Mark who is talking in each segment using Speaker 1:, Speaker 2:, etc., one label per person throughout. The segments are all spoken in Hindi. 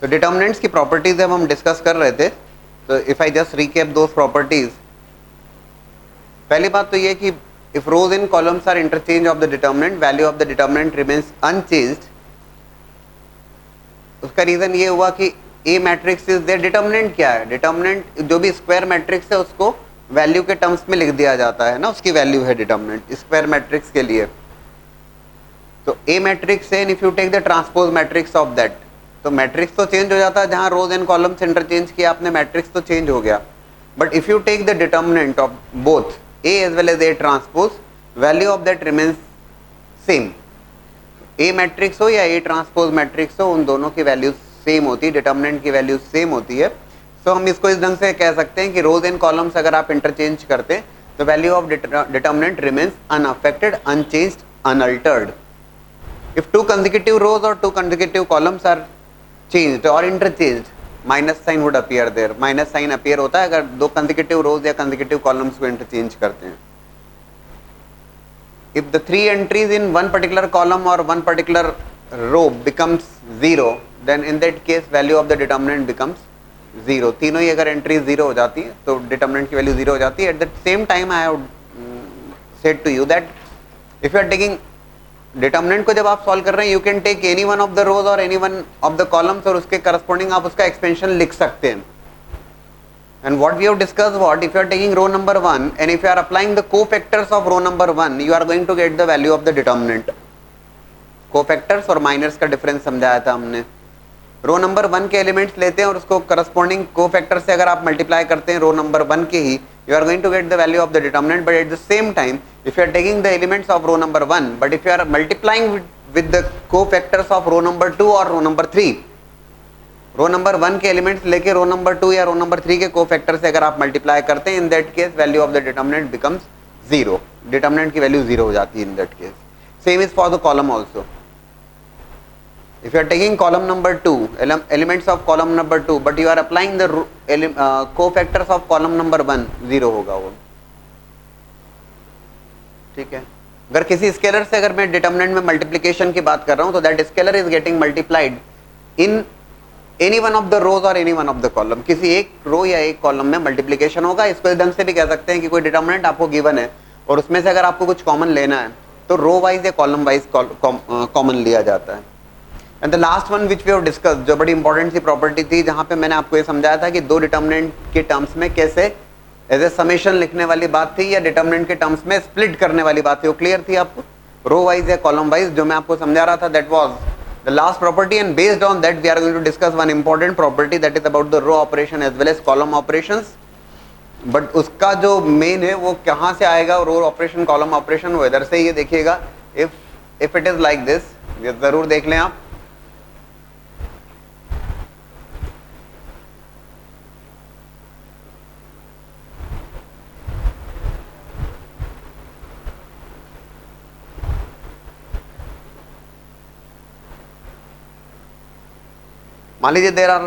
Speaker 1: तो डिटर्मिनेंट्स की प्रॉपर्टीज जब हम डिस्कस कर रहे थे, तो if I just recap those properties, पहली बात तो ये कि if rows in columns are interchange of the determinant, value of the determinant remains unchanged. उसका रीजन ये हुआ कि A matrix is there. Determinant क्या है? डिटर्मिनेंट जो भी स्क्वायर मैट्रिक्स है उसको वैल्यू के टर्म्स में लिख दिया जाता है ना, उसकी वैल्यू है डिटर्मिनेंट स्क्वायर मैट्रिक्स के लिए। तो ए मैट्रिक्स है, if you take the transpose matrix of that, तो मैट्रिक्स तो चेंज हो जाता है, जहां रोज एंड कॉलम्स इंटरचेंज किया आपने मैट्रिक्स तो चेंज हो गया। But if you take the determinant of both A as well as A transpose, value of that remains same. A matrix हो या ए ट्रांसपोज मैट्रिक्स हो, उन दोनों की वैल्यू सेम होती है, डिटर्मिनेंट की वैल्यू सेम होती है। तो हम इसको इस ढंग से कह सकते हैं कि रोज एंड कॉलम्स अगर आप इंटरचेंज करते हैं तो value of determinant remains unaffected, unchanged, unaltered. If two consecutive rows or two consecutive columns are changed or interchanged, minus sign would appear there. Minus sign appear होता है अगर दो consecutive rows या consecutive columns को इंटरचेंज करते हैं। If the three entries in one particular column or one particular row becomes zero, then in that case value of the determinant becomes zero। तीनों ही अगर एंट्री जीरो हो जाती है तो डिटर्मिनेंट की वैल्यू जीरो हो जाती है। At the same time I have said to you that if you are taking determinant को जब आप सॉल्व कर रहे हैं, you can take any one of the rows और any one of the columns और उसके करस्पॉन्डिंग आप उसका एक्सपेंशन लिख सकते हैं। And what we have discussed, what if you are taking row number 1 and if you are applying the cofactors of row number 1, you are going to get the value of the determinant. Cofactors और माइनर्स का डिफरेंस समझाया था हमने। रो नंबर 1 के एलिमेंट्स लेते हैं और उसको करस्पॉन्डिंग कोफैक्टर से अगर आप मल्टीप्लाई करते हैं रो नंबर 1 के ही, you are going to get the value of the determinant। but at the same time if you are taking the elements of row number 1 but if you are multiplying with the cofactors of row number 2 or row number 3, row number 1 के एलिमेंट्स लेके रो नंबर 2 या रो नंबर 3 के कोफैक्टर से अगर आप मल्टीप्लाई करते हैं, in that case value of the determinant becomes zero. Determinant की वैल्यू जीरो हो जाती है in that case. Same is for the column also. If you are taking column number 2, elements of column number 2, but you are applying the cofactors of column number 1, zero होगा वो। ठीक है। अगर किसी स्केलर से अगर मैं डिटर्मिनेंट में मल्टीप्लिकेशन की बात कर रहा हूं तो that scalar is getting multiplied in any one of the rows और any one of the column. किसी एक रो या एक कॉलम में मल्टीप्लिकेशन होगा। इसको इस ढंग से भी कह सकते हैं कि कोई डिटर्मिनेंट आपको गिवन है और उसमें से अगर आपको कुछ कॉमन लेना है तो रो वाइज या कॉलम वाइज कॉमन लिया जाता है। And the last one which we have discussed, जो बड़ी इंपॉर्टेंट सी प्रॉपर्टी थी, जहां पे मैंने आपको ये समझाया था कि दो डिटर्मिनेंट के टर्म्स में कैसे एज ए समेशन लिखने वाली बात थी या डिटर्मिनेंट के टर्म्स में स्प्लिट करने वाली बात थी। वो क्लियर थी आपको? रो वाइज या कॉलम वाइज जो मैं आपको समझा रहा था, that was the last property. And based on that we are going to discuss one important property that is about the row operation as well as column operations. But उसका जो मेन है वो कहां से आएगा, रो ऑपरेशन कॉलम ऑपरेशन, वो इधर से ये देखिएगा। If it is like this, ये जरूर देख लें आप। मान लीजिए देर आर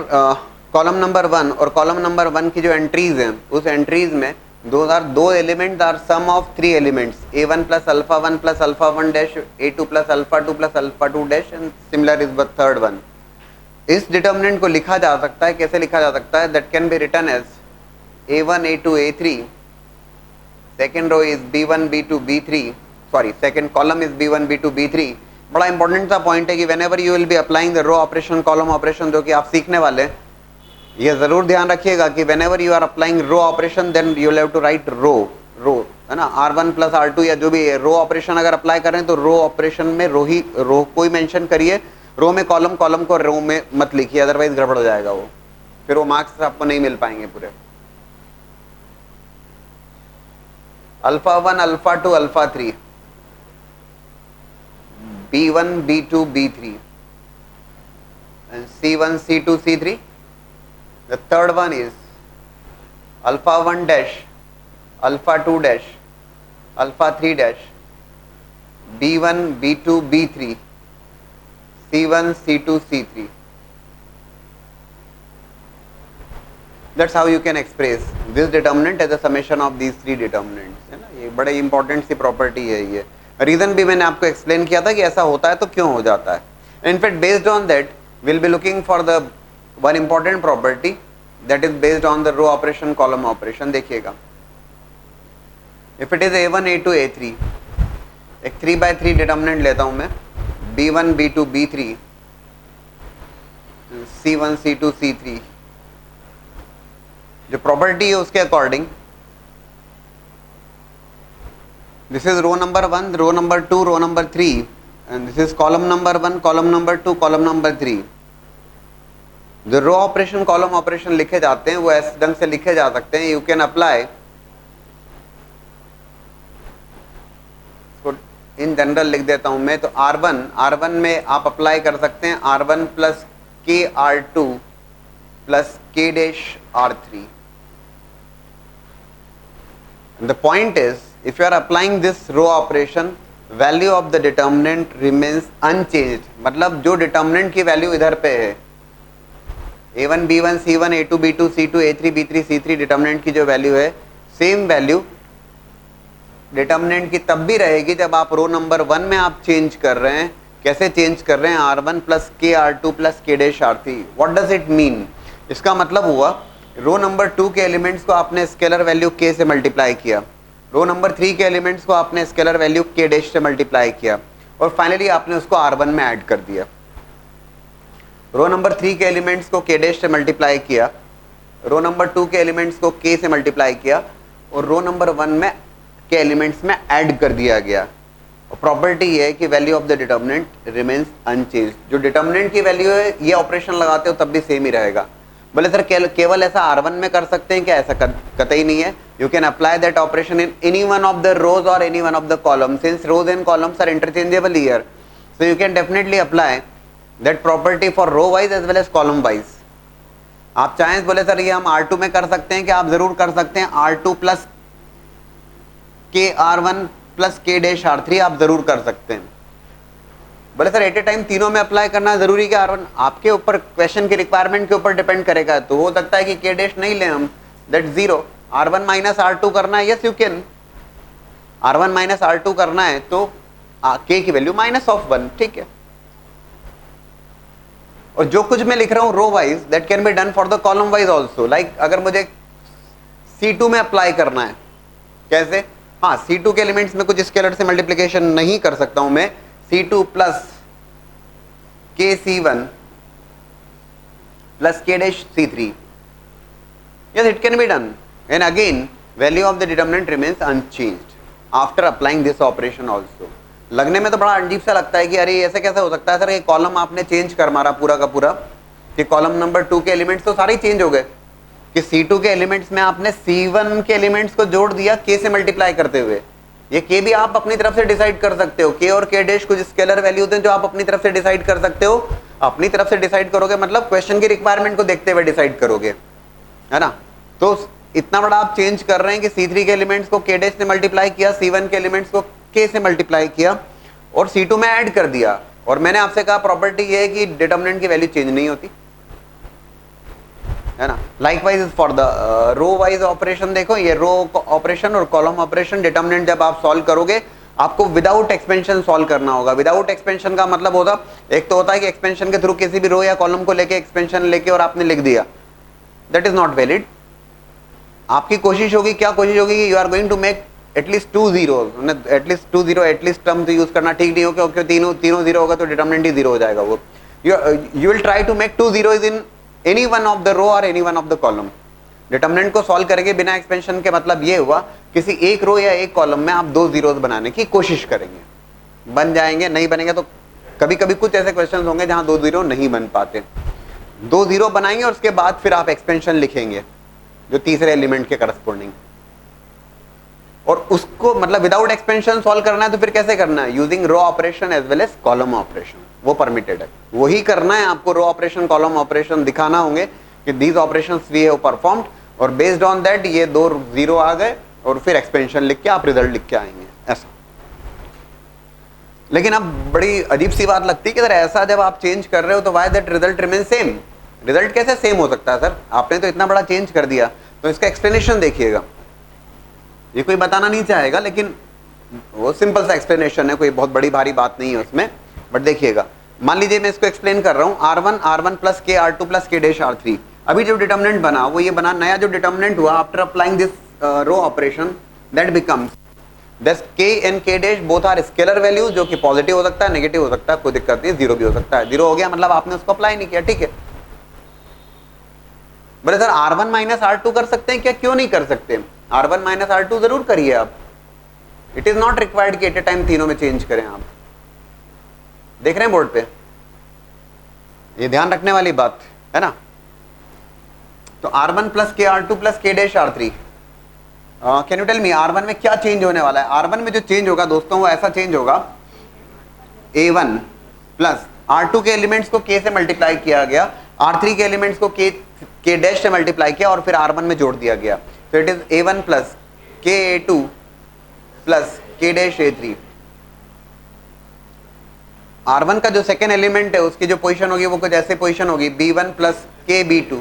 Speaker 1: कॉलम नंबर 1 और कॉलम नंबर 1 की जो एंट्रीज हैं, उस एंट्रीज में दो element are sum of 3 elements, a1 plus alpha 1 plus alpha 1 dash, a2 plus alpha 2 plus alpha 2 dash and similar is the third one. इस डिटर्मिनेंट को लिखा जा सकता है, कैसे लिखा जा सकता है? That can be written as a1 a2 a3, second row is b1 b2 b3, sorry second column is b1 b2 b3। बड़ा इंपॉर्टेंट सा पॉइंट है कि whenever you will be applying the row operation column operation, जो कि आप सीखने वाले हैं, ये जरूर ध्यान रखिएगा कि whenever you are applying row operation then you will have to write row है ना, r1 प्लस r2 या जो भी रो ऑपरेशन अगर अप्लाई करें तो रो ऑपरेशन में रो को ही मेंशन करिए। रो में कॉलम को रो में मत लिखिए, अदरवाइज गड़बड़ हो जाएगा वो, फिर वो मार्क्स आपको नहीं मिल पाएंगे पूरे। Alpha 1 alpha 2 alpha 3, b1 b2 b3 and c1 c2 c3। the third one is alpha 1 dash alpha 2 dash alpha 3 dash b1 b2 b3 c1 c2 c3। that's how you can express this determinant as a summation of these 3 determinants, है ना। ये बड़े इंपॉर्टेंट सी प्रॉपर्टी है। ये रीजन भी मैंने आपको एक्सप्लेन किया था कि ऐसा होता है तो क्यों हो जाता है। In fact based on that will be looking for the one important property that is based on the row operation column operation, देखिएगा if it is A1 A2 A3, एक 3/3 डिटर्मिनेंट लेता हूं मैं, B1 B2 B3 C1 C2 C3, जो प्रॉपर्टी है उसके according this is row number 1, row number 2, row number 3 and this is column number 1, column number 2, column number 3। जो रो ऑपरेशन कॉलम ऑपरेशन लिखे जाते हैं वो इस ढंग से लिखे जा सकते हैं, you can apply in general लिख देता हूं मैं, तो R1 में आप अप्लाई कर सकते हैं R1 प्लस के R2 plus K dash R3। The point is, if you are applying this row operation, value of the determinant remains unchanged। मतलब जो determinant की वैल्यू इधर पे है A1 B1 C1 A2 B2 C2 A3 B3 C3 determinant की जो वैल्यू है, सेम वैल्यू डिटर्मिनेंट की तब भी रहेगी जब आप रो नंबर 1 में आप चेंज कर रहे हैं। कैसे चेंज कर रहे हैं? R1 प्लस के R2 plus K dash R3। What does it mean? इसका मतलब हुआ रो नंबर 2 के एलिमेंट्स को आपने स्केलर वैल्यू K से मल्टीप्लाई किया, रो नंबर 3 के एलिमेंट्स को आपने स्केलर वैल्यू K डैश से मल्टीप्लाई किया और फाइनली आपने उसको R1 में ऐड कर दिया। रो नंबर 3 के एलिमेंट्स को K डैश से मल्टीप्लाई किया, रो नंबर 2 के एलिमेंट्स को K से मल्टीप्लाई किया और रो नंबर 1 में के एलिमेंट्स में ऐड कर दिया गया। और प्रॉपर्टी ये है कि value of the determinant remains unchanged. जो डिटर्मिनेंट की वैल्यू है ये ऑपरेशन लगाते हो तब भी सेम ही रहेगा। बोले सर केवल ऐसा R1 में कर सकते हैं क्या? ऐसा कतई नहीं है। You can apply that operation in any one of the rows और any one of the column, since rows and columns are interchangeable here, so you can definitely apply that property for row wise as well as column wise. आप चाहें बोले सर ये हम R2 में कर सकते हैं क्या? आप जरूर कर सकते हैं। R2 प्लस के R1 plus K dash R3 आप जरूर कर सकते हैं। बोले सर एट ए टाइम तीनों में अप्लाई करना जरूरी क्या? R1 आपके ऊपर, क्वेश्चन के रिक्वायरमेंट के ऊपर डिपेंड करेगा। तो हो सकता है कि K डैश नहीं ले हम, दैट 0, R1 माइनस R2 करना है, yes you can. R1 minus R2 करना है तो K की वैल्यू माइनस ऑफ 1, ठीक है। और जो कुछ मैं लिख रहा हूं row wise that can be done for the column wise also. Like अगर मुझे C2 में अप्लाई करना है, कैसे? हाँ, C2 के एलिमेंट्स में कुछ स्केलर से मल्टीप्लिकेशन नहीं कर सकता हूं मैं। C2 प्लस के C1 plus K dash C3, yes it can be done and again value of the determinant remains unchanged after applying this operation also। लगने में तो बड़ा अजीब सा लगता है कि अरे ऐसे कैसे हो सकता है सर, ये कॉलम आपने चेंज कर मारा पूरा का पूरा, कि कॉलम नंबर 2 के एलिमेंट्स तो सारे चेंज हो गए, कि C2 के एलिमेंट्स में आपने C1 के एलिमेंट्स को जोड़ दिया K से मल्टीप्लाई करते हुए। ये K भी आप अपनी तरफ से डिसाइड कर सकते हो। K और K डैश कुछ स्केलर वैल्यूज हैं जो आप अपनी तरफ से डिसाइड कर सकते हो। अपनी तरफ से डिसाइड करोगे मतलब क्वेश्चन की रिक्वायरमेंट को देखते हुए डिसाइड करोगे, है ना। तो इतना बड़ा आप चेंज कर रहे हैं कि C3 के एलिमेंट्स को K डैश से मल्टीप्लाई किया, C1 के एलिमेंट्स को K से मल्टीप्लाई किया और C2 में ऐड कर दिया। और मैंने आपसे कहा प्रॉपर्टी ये है कि डिटर्मिनेंट की वैल्यू चेंज नहीं होती, है ना। Likewise for the row wise operation, देखो ये रो ऑपरेशन और कॉलम ऑपरेशन, डिटर्मिनेंट जब आप सॉल्व करोगे आपको विदाउट एक्सपेंशन सॉल्व करना होगा। विदाउट एक्सपेंशन का मतलब होता, एक तो होता है कि एक्सपेंशन के थ्रू किसी भी रो या कॉलम को लेके एक्सपेंशन लेके और आपने लिख दिया, दैट इज नॉट वैलिड। आपकी कोशिश होगी, क्या कोशिश होगी कि you are going to make at least 2 zeros, at least 2 zero, at least term तो यूज करना ठीक नहीं होगा क्योंकि तीनों जीरो होगा तो डिटर्मिनेंट ही जीरो हो जाएगा। वो you will try to make 2 zeros in any one of the row और any one of the column. Determinant को सॉल्व करेंगे बिना एक्सपेंशन के, मतलब ये हुआ किसी एक रो या एक कॉलम में आप 2 जीरोस बनाने की कोशिश करेंगे। बन जाएंगे, नहीं बनेंगे तो कभी कभी कुछ ऐसे क्वेश्चन होंगे जहां 2 जीरो नहीं बन पाते। 2 जीरो बनाएंगे और उसके बाद फिर आप एक्सपेंशन लिखेंगे जो तीसरे एलिमेंट के करस्पॉन्डिंग, और उसको मतलब विदाउट एक्सपेंशन सॉल्व करना है तो फिर कैसे करना है? Using row operation as well as column operation, वो परमिटेड है। वही करना है आपको, रो ऑपरेशन कॉलम ऑपरेशन दिखाना होंगे कि these operations we have performed और बेस्ड ऑन दैट ये 2 जीरो आ गए और फिर एक्सपेंशन लिख के आप रिजल्ट लिख के आएंगे, ऐसा। लेकिन अब बड़ी अजीब सी बात लगती है कि सर ऐसा जब आप चेंज कर रहे हो तो why that result remain same? Result कैसे सेम हो सकता है सर? आपने तो इतना बड़ा चेंज कर दिया। तो इसका एक्सप्लेनेशन देखिएगा, ये कोई बताना नहीं चाहेगा लेकिन वो सिंपल सा एक्सप्लेनेशन है, कोई बहुत बड़ी भारी बात नहीं है उसमें। बट देखिएगा, मान लीजिए मैं इसको एक्सप्लेन कर रहा हूं, R1 प्लस के R2 plus k dash R3। अभी जो डिटर्मिनेंट बना वो ये बना, नया जो डिटर्मिनेंट हुआ after applying this row operation that becomes this k and k dash both are scalar value, जो कि पॉजिटिव हो सकता है, नेगेटिव हो सकता है, कोई दिक्कत नहीं, जीरो भी हो सकता है। जीरो हो गया मतलब आपने उसको अप्लाई नहीं किया, ठीक है। बोले सर R1 माइनस R2 कर सकते हैं क्या? क्यों नहीं कर सकते? R1 माइनस R2 जरूर करिए आप, इट इज नॉट रिक्वायर्ड कि एट ए टाइम तीनों में चेंज करें। आप देख रहे हैं बोर्ड पे, ये ध्यान रखने वाली बात है ना। तो R1 प्लस के R2 plus k dash R3, can you tell me R1 में क्या चेंज होने वाला है? R1 में जो चेंज होगा दोस्तों वो ऐसा चेंज होगा, A1 प्लस R2 के एलिमेंट्स को K से मल्टीप्लाई किया गया, R3 के एलिमेंट्स को K डैश से मल्टीप्लाई किया और फिर R1 में जोड़ दिया गया। तो it is A1 plus KA2 plus K dash A3। R1 का जो सेकेंड एलिमेंट है उसकी जो पोजीशन होगी वो कुछ ऐसे पोजीशन होगी, B1 plus KB2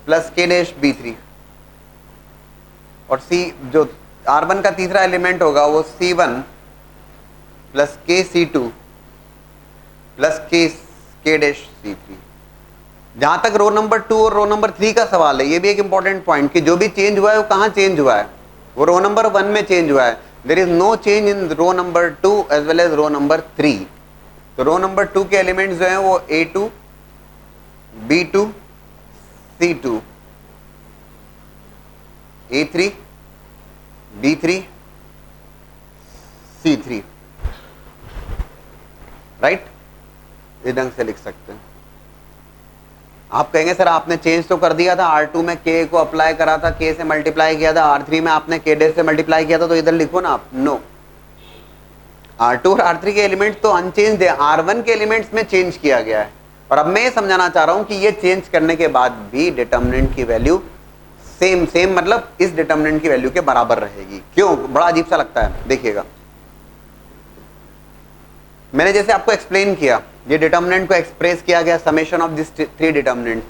Speaker 1: plus K dash B3, और C जो R1 का तीसरा एलिमेंट होगा वो C1 plus KC2 plus K dash C3। जहां तक रो नंबर 2 और रो नंबर 3 का सवाल है, ये भी एक इंपॉर्टेंट पॉइंट कि जो भी चेंज हुआ है वो कहां चेंज हुआ है? वो रो नंबर 1 में चेंज हुआ है। There is no change in row number 2 as well as row number 3। तो रो नंबर 2 के एलिमेंट्स जो हैं वो A2 B2 C2 A3 B3 C3, right? इस ढंग से लिख सकते हैं। आप कहेंगे सर आपने चेंज तो कर दिया था, R2 में K को अप्लाई करा था, K से मल्टीप्लाई किया था, R3 में आपने K डैश से मल्टीप्लाई किया था, तो इधर लिखो ना आप। नो, R2 और R3 के एलिमेंट्स तो अनचेंज है, R1 के एलिमेंट्स में चेंज किया गया है। और अब मैं ये समझाना चाह रहा हूं कि ये चेंज करने के बाद भी डिटर्मिनेंट की वैल्यू सेम मतलब इस डिटर्मिनेंट की वैल्यू के बराबर रहेगी। क्यों? बड़ा अजीब सा लगता है, देखिएगा। मैंने जैसे आपको एक्सप्लेन किया, ये डिटर्मिनेंट को एक्सप्रेस किया गया summation of this three determinant.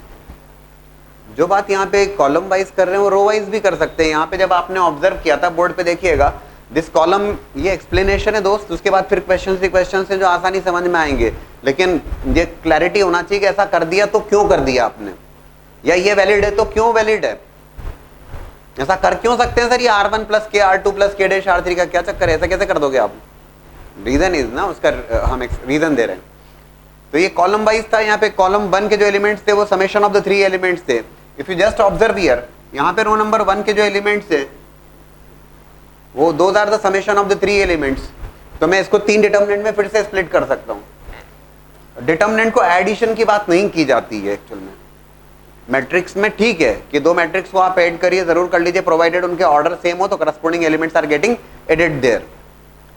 Speaker 1: जो बात यहाँ पे कॉलम वाइज कर रहे हैं वो रो वाइज भी कर सकते हैं। यहाँ पे जब आपने ऑब्जर्व किया था बोर्ड पे, देखिएगा दिस कॉलम, ये एक्सप्लेनेशन है दोस्त, उसके बाद फिर क्वेश्चन से जो आसानी समझ में आएंगे। लेकिन ये क्लैरिटी होना चाहिए कि ऐसा कर दिया तो क्यों कर दिया आपने, या ये वैलिड है तो क्यों वैलिड है, ऐसा कर क्यों सकते हैं सर ये R1 प्लस के R2 plus k dash R3 का क्या चक्कर है, ऐसा कैसे कर दोगे आप? रीजन इज ना, उसका हम रीजन दे रहे हैं। तो ये कॉलम वाइज था। यहाँ पे कॉलम 1 के जो एलिमेंट्स थे वो समेशन ऑफ द 3 एलिमेंट्स थे। If you just observe here, यहाँ पे रो नंबर 1 के जो एलिमेंट्स थे वो those are the summation of the 3 elements. तो मैं इसको 3 डिटर्मिनेंट में फिर से स्प्लिट कर सकता हूँ। डिटर्मिनेंट को एडिशन की बात नहीं की जाती है एक्चुअल में। मैट्रिक्स में ठीक है कि 2 मैट्रिक्स को आप ऐड करिए, जरूर कर लीजिए, प्रोवाइडेड उनके ऑर्डर सेम हो तो corresponding elements are getting added there.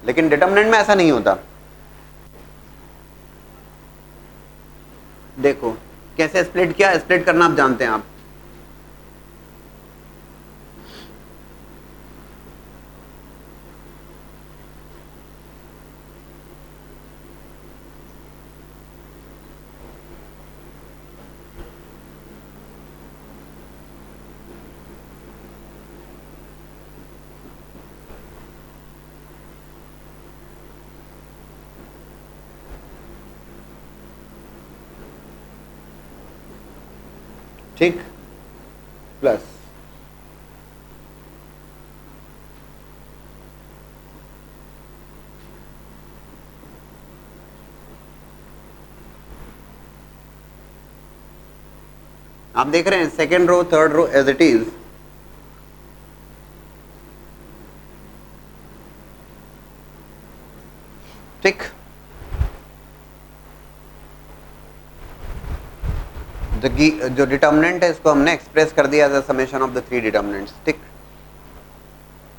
Speaker 1: लेकिन डिटर्मिनेंट में ऐसा नहीं होता। देखो कैसे स्प्लिट किया, स्प्लिट करना आप जानते हैं आप। ठीक, प्लस आप देख रहे हैं second row third row as it is. ठीक, जो डिटर्मिनेंट है इसको हमने एक्सप्रेस कर दिया as a summation of the 3 determinants. ठीक,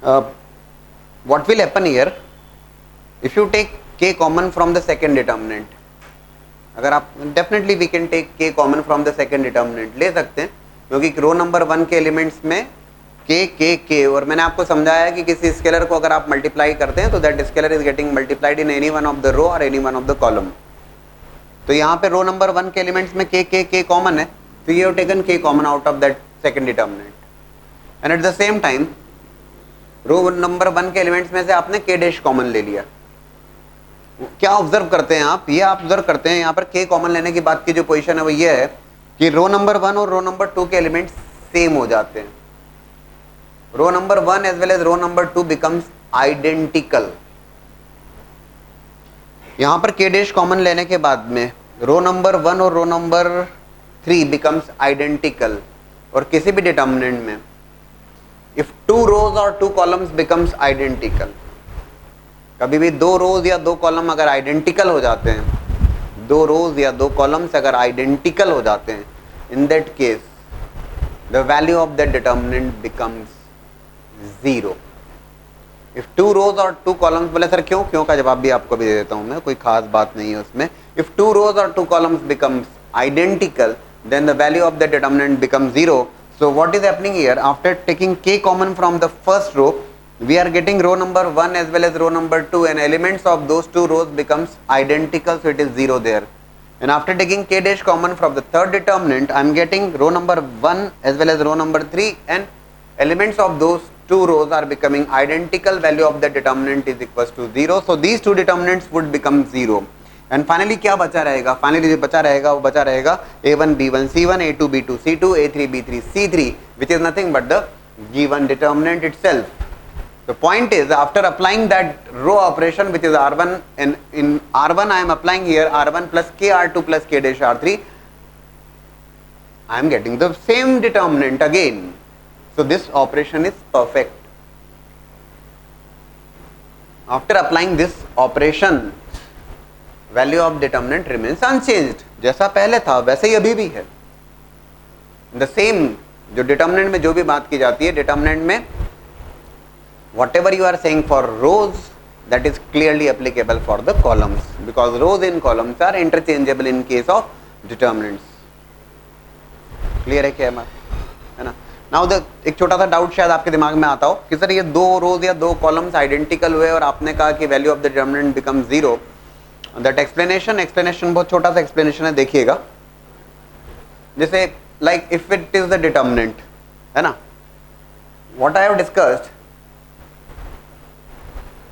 Speaker 1: what will happen here if you take k common from the second determinant. अगर आप definitely we can take k common from the second determinant, ले सकते हैं, क्योंकि रो नंबर 1 के एलिमेंट्स में k, और मैंने आपको समझाया कि किसी स्केलर को अगर आप मल्टीप्लाई करते हैं तो that scalar is getting multiplied in any one of the row और any one of the column. तो यहाँ पे रो नंबर 1 के एलिमेंट्स में k कॉमन है, तो you have taken k common out of that second determinant, and at the same time row number 1 के एलिमेंट्स में से आपने k डैश कॉमन ले लिया। क्या ऑब्जर्व करते हैं आप, ये आप ऑब्जर्व करते हैं यहाँ पर के कॉमन लेने की बात की जो पोजीशन है वो ये है कि रो नंबर 1 और रो नंबर 2 के एलिमेंट्स सेम हो जाते हैं. Row number 1 as well as row number 2 becomes identical. यहां पर के डैश कॉमन लेने के बाद में रो नंबर 1 और रो नंबर 3 बिकम्स आइडेंटिकल. और किसी भी डिटर्मिनेंट में इफ 2 रोज और 2 कॉलम्स बिकम्स आइडेंटिकल, कभी भी 2 रोज या 2 कॉलम अगर आइडेंटिकल हो जाते हैं, 2 रोज या 2 कॉलम्स अगर आइडेंटिकल हो जाते हैं, in that case the value of the determinant becomes 0. If 2 रोज और 2 कॉलम्स, बोले सर क्यों, क्यों का जवाब भी आपको भी दे देता हूं मैं, कोई खास बात नहीं है उसमें. इफ 2 रोज और 2 columns becomes identical then the value of the determinant becomes 0. So what is happening here, after taking k common from the first row, we are getting row number 1 as well as row number 2, and elements of those 2 rows becomes identical, so it is 0 there. And after taking k dash common from the third determinant, I am getting row number 1 as well as row number 3, and elements of those 2 rows are becoming identical, value of the determinant is equals to 0. So these two determinants would become 0. And finally क्या बचा रहेगा, फाइनली जो बचा रहेगा वो बचा रहेगा a1 b1 c1 a2 b2 c2 a3 b3 c3 which is nothing but the given determinant itself. The point is, after applying that row operation which is r1, and in r1 I am applying here r1 plus k r2 plus k dash r3, I am getting the same determinant again. So this operation is perfect. After applying this operation, value of determinant remains unchanged. जैसा पहले था वैसे ही अभी भी है. द सेम, जो डिटर्मिनेंट में जो भी बात की जाती है, डिटर्मिनेंट में whatever you are saying for rows, that is clearly applicable for the columns, because rows in columns are interchangeable in case of determinants. Clear है क्या है ना. नाउ एक छोटा सा डाउट शायद आपके दिमाग में आता हो कि सर ये 2 रोज या 2 कॉलम्स आइडेंटिकल हुए और आपने कहा कि value of the determinant become 0. That explanation बहुत छोटा सा एक्सप्लेनेशन है, देखिएगा. जैसे like if it is the determinant, है ना, व्हाट आई हैव डिस्कस्ड,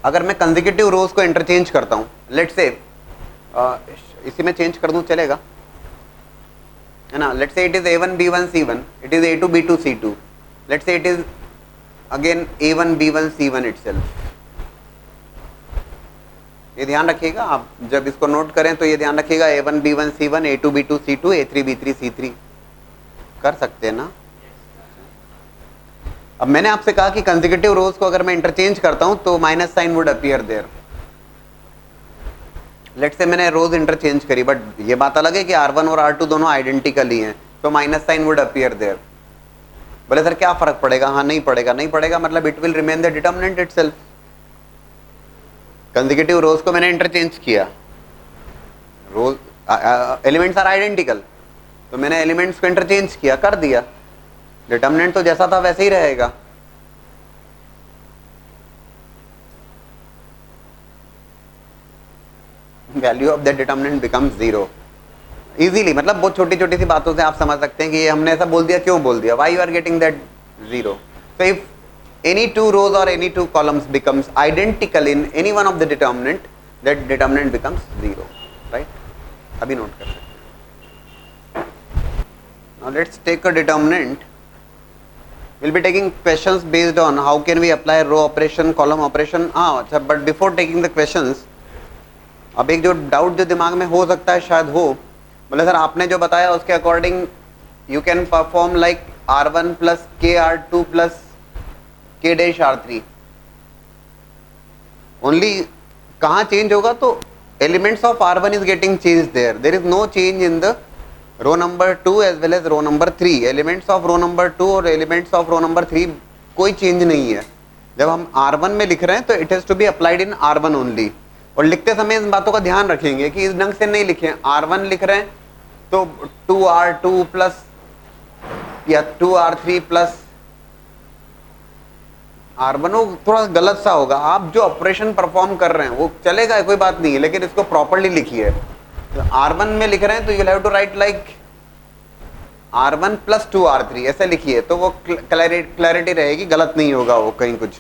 Speaker 1: अगर मैं कंसेक्यूटिव रोज को इंटरचेंज करता हूं, लेट्स से इसी में चेंज कर दूं चलेगा, है ना. Let's say it is a1 b1 c1, it is a2 b2 c2, let's say it is again a1 b1 c1 itself. ये ध्यान रखिएगा, आप जब इसको नोट करें तो ये ध्यान रखिएगा a1 b1 c1 a2 b2 c2 a3 b3 c3 कर सकते हैं ना. अब मैंने आपसे कहा कि कंसेक्यूटिव रोज को अगर मैं इंटरचेंज करता हूं तो minus sign would appear there. Let's say मैंने रोज इंटरचेंज करी, बट ये बात अलग है कि r1 और r2 दोनों आइडेंटिकल ही हैं, तो minus sign would appear there. बोले सर क्या फर्क पड़ेगा, हाँ नहीं पड़ेगा, नहीं पड़ेगा मतलब it will remain the determinant itself. Consecutive rows को मैंने इंटरचेंज किया, रोज एलिमेंट्स आर आइडेंटिकल, तो मैंने एलिमेंट्स को इंटरचेंज किया, कर दिया, डिटर्मिनेंट तो जैसा था वैसे ही रहेगा. Value of the determinant becomes 0 easily. मतलब बहुत छोटी छोटी सी बातों से आप समझ सकते हैं कि ये हमने ऐसा बोल दिया, क्यों बोल दिया, why you are getting that 0. So if any 2 rows or any 2 columns becomes identical in any one of the determinant, that determinant becomes 0, right? अभी नोट कर सकते हैं. Now let's take a determinant. We'll be taking questions based on how can we apply row operation, column operation. अच्छा, but before taking the questions, अब एक जो डाउट जो दिमाग में हो सकता है शायद हो, बोले सर आपने जो बताया उसके according you can perform like r1 plus k r2 plus k dash r3 only. कहाँ चेंज होगा, तो elements of r1 is getting change there, there is no change in the row number 2 as well as row number 3. Elements of row number 2 और एलिमेंट्स ऑफ रो नंबर 3 कोई चेंज नहीं है. जब हम r1 में लिख रहे हैं तो it has to be applied in r1 only. और लिखते समय इन बातों का ध्यान रखेंगे कि इस ढंग से नहीं लिखें. r1 लिख रहे हैं तो 2r2 प्लस या 2r3 प्लस r1 थोड़ा गलत सा होगा. आप जो ऑपरेशन परफॉर्म कर रहे हैं वो चलेगा, कोई बात नहीं है, लेकिन इसको प्रॉपरली लिखिए. तो r1 में लिख रहे हैं तो you have to write like r1 plus 2r3 ऐसे लिखिए, तो वो क्लैरिटी रहेगी, गलत नहीं होगा वो कहीं कुछ.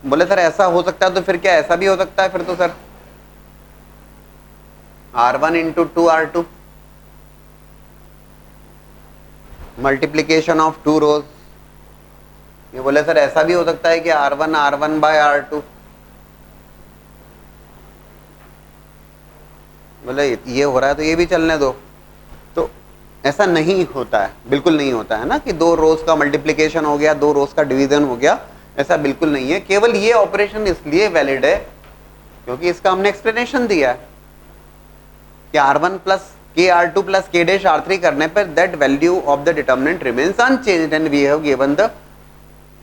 Speaker 1: बोले सर ऐसा हो सकता है, तो फिर क्या ऐसा भी हो सकता है फिर तो sir R1 into 2R2 multiplication of 2 रोज। ये बोले सर ऐसा भी हो सकता है कि R1 बाय R2। बोले ये हो रहा है तो ये भी चलने दो। तो ऐसा नहीं होता है, बिल्कुल नहीं होता है ना कि 2 रोज का मल्टीप्लीकेशन हो गया, 2 रोज का डिवीजन हो गया, ऐसा बिल्कुल नहीं है। केवल ये ऑपरेशन इसलिए वैलिड है क्योंकि इसका हमने एक्सप्लेनेशन दिया है कि R1 plus KR2 plus K'(R3) करने पर that value of the determinant remains unchanged and we have given the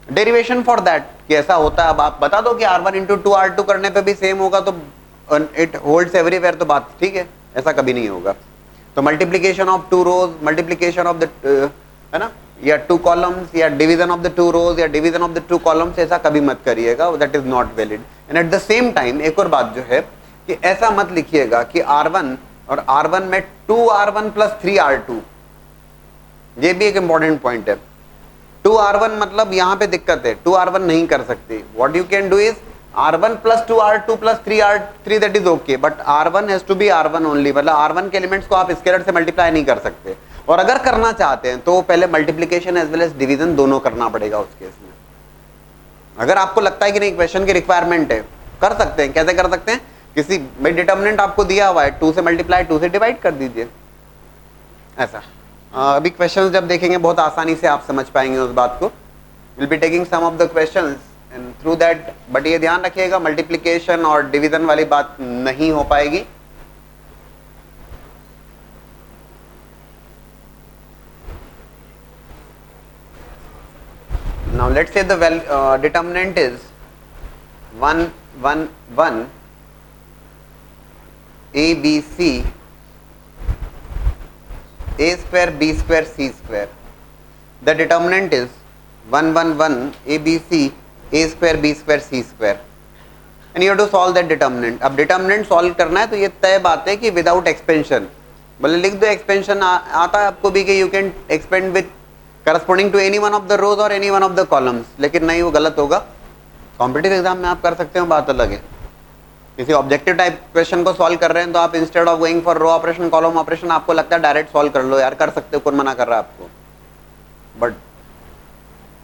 Speaker 1: derivation for that कि ऐसा होता है। अब आप बता दो कि R1 इंटू 2R2 करने पे भी सेम होगा तो इट होल्ड्स एवरीवेयर, तो बात ठीक है, ऐसा कभी नहीं होगा। तो multiplication of 2 rows, multiplication of the है ना, या 2 कॉलम्स, या डिवीजन ऑफ द 2 रोज, या डिवीजन ऑफ द 2 कॉलम्स, ऐसा कभी मत करिएगा, that is not valid. And at the same time एक और बात जो है कि ऐसा मत लिखिएगा कि R1 और R1 में 2R1 प्लस 3R2, ये भी एक इंपॉर्टेंट पॉइंट है। 2R1 मतलब यहां पे दिक्कत है, 2R1 नहीं कर सकते। What you can do is R1 plus 2R2 plus 3R3, that is okay, but R1 has to be R1 only. मतलब R1 के एलिमेंट्स को आप स्केलर से मल्टीप्लाई नहीं कर सकते, और अगर करना चाहते हैं तो पहले multiplication as well as division दोनों करना पड़ेगा उस केस में। अगर आपको लगता है कि नहीं क्वेश्चन की रिक्वायरमेंट है, कर सकते हैं। कैसे कर सकते हैं? किसी भाई डिटर्मिनेंट आपको दिया हुआ है, 2 से मल्टीप्लाई 2 से डिवाइड कर दीजिए, ऐसा। अभी क्वेश्चंस जब देखेंगे बहुत आसानी से आप समझ पाएंगे उस बात को। Will be taking some of the questions and through that, but ये ध्यान रखिएगा मल्टीप्लिकेशन और डिवीजन वाली बात नहीं हो पाएगी। Now let's say the determinant is 1 1 1 a b c a square b square c square. The determinant is 1 1 1 a b c a square b square c square. And you have to solve that determinant. अब determinant solve करना है तो ये तय बात है कि without expansion, बोले लिख दो expansion आता है आपको भी कि you can expand with corresponding to any one of the rows और any one of the columns, लेकिन नहीं, वो गलत होगा। कॉम्पिटिटिव एग्जाम में आप कर सकते हो, बात अलग है। किसी ऑब्जेक्टिव टाइप क्वेश्चन को सॉल्व कर रहे हैं तो आप instead of going for row operation column operation, आपको लगता है डायरेक्ट सॉल्व कर लो यार, कर सकते हो, कौन मना कर रहा है आपको। But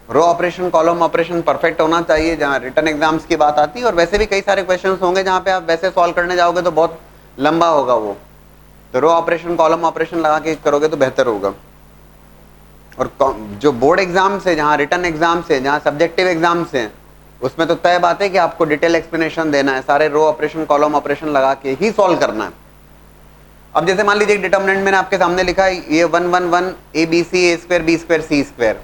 Speaker 1: row operation column operation perfect होना चाहिए जहाँ रिटर्न एग्जाम्स की बात आती है। और वैसे भी कई सारे क्वेश्चन होंगे जहाँ पे आप वैसे सॉल्व करने जाओगे तो बहुत लंबा होगा वो, तो रो ऑपरेशन कॉलम ऑपरेशन लगा के करोगे तो बेहतर होगा। और जो बोर्ड एग्जाम्स है, जहाँ रिटर्न एग्जाम्स है, जहाँ सब्जेक्टिव एग्जाम्स हैं, उसमें तो तय बात है कि आपको डिटेल एक्सप्लेनेशन देना है, सारे रो ऑपरेशन कॉलम ऑपरेशन लगा के ही सॉल्व करना है। अब जैसे मान लीजिए डिटर्मिनेंट मैंने आपके सामने लिखा है ये 1 1 1 A B C A square B square C square,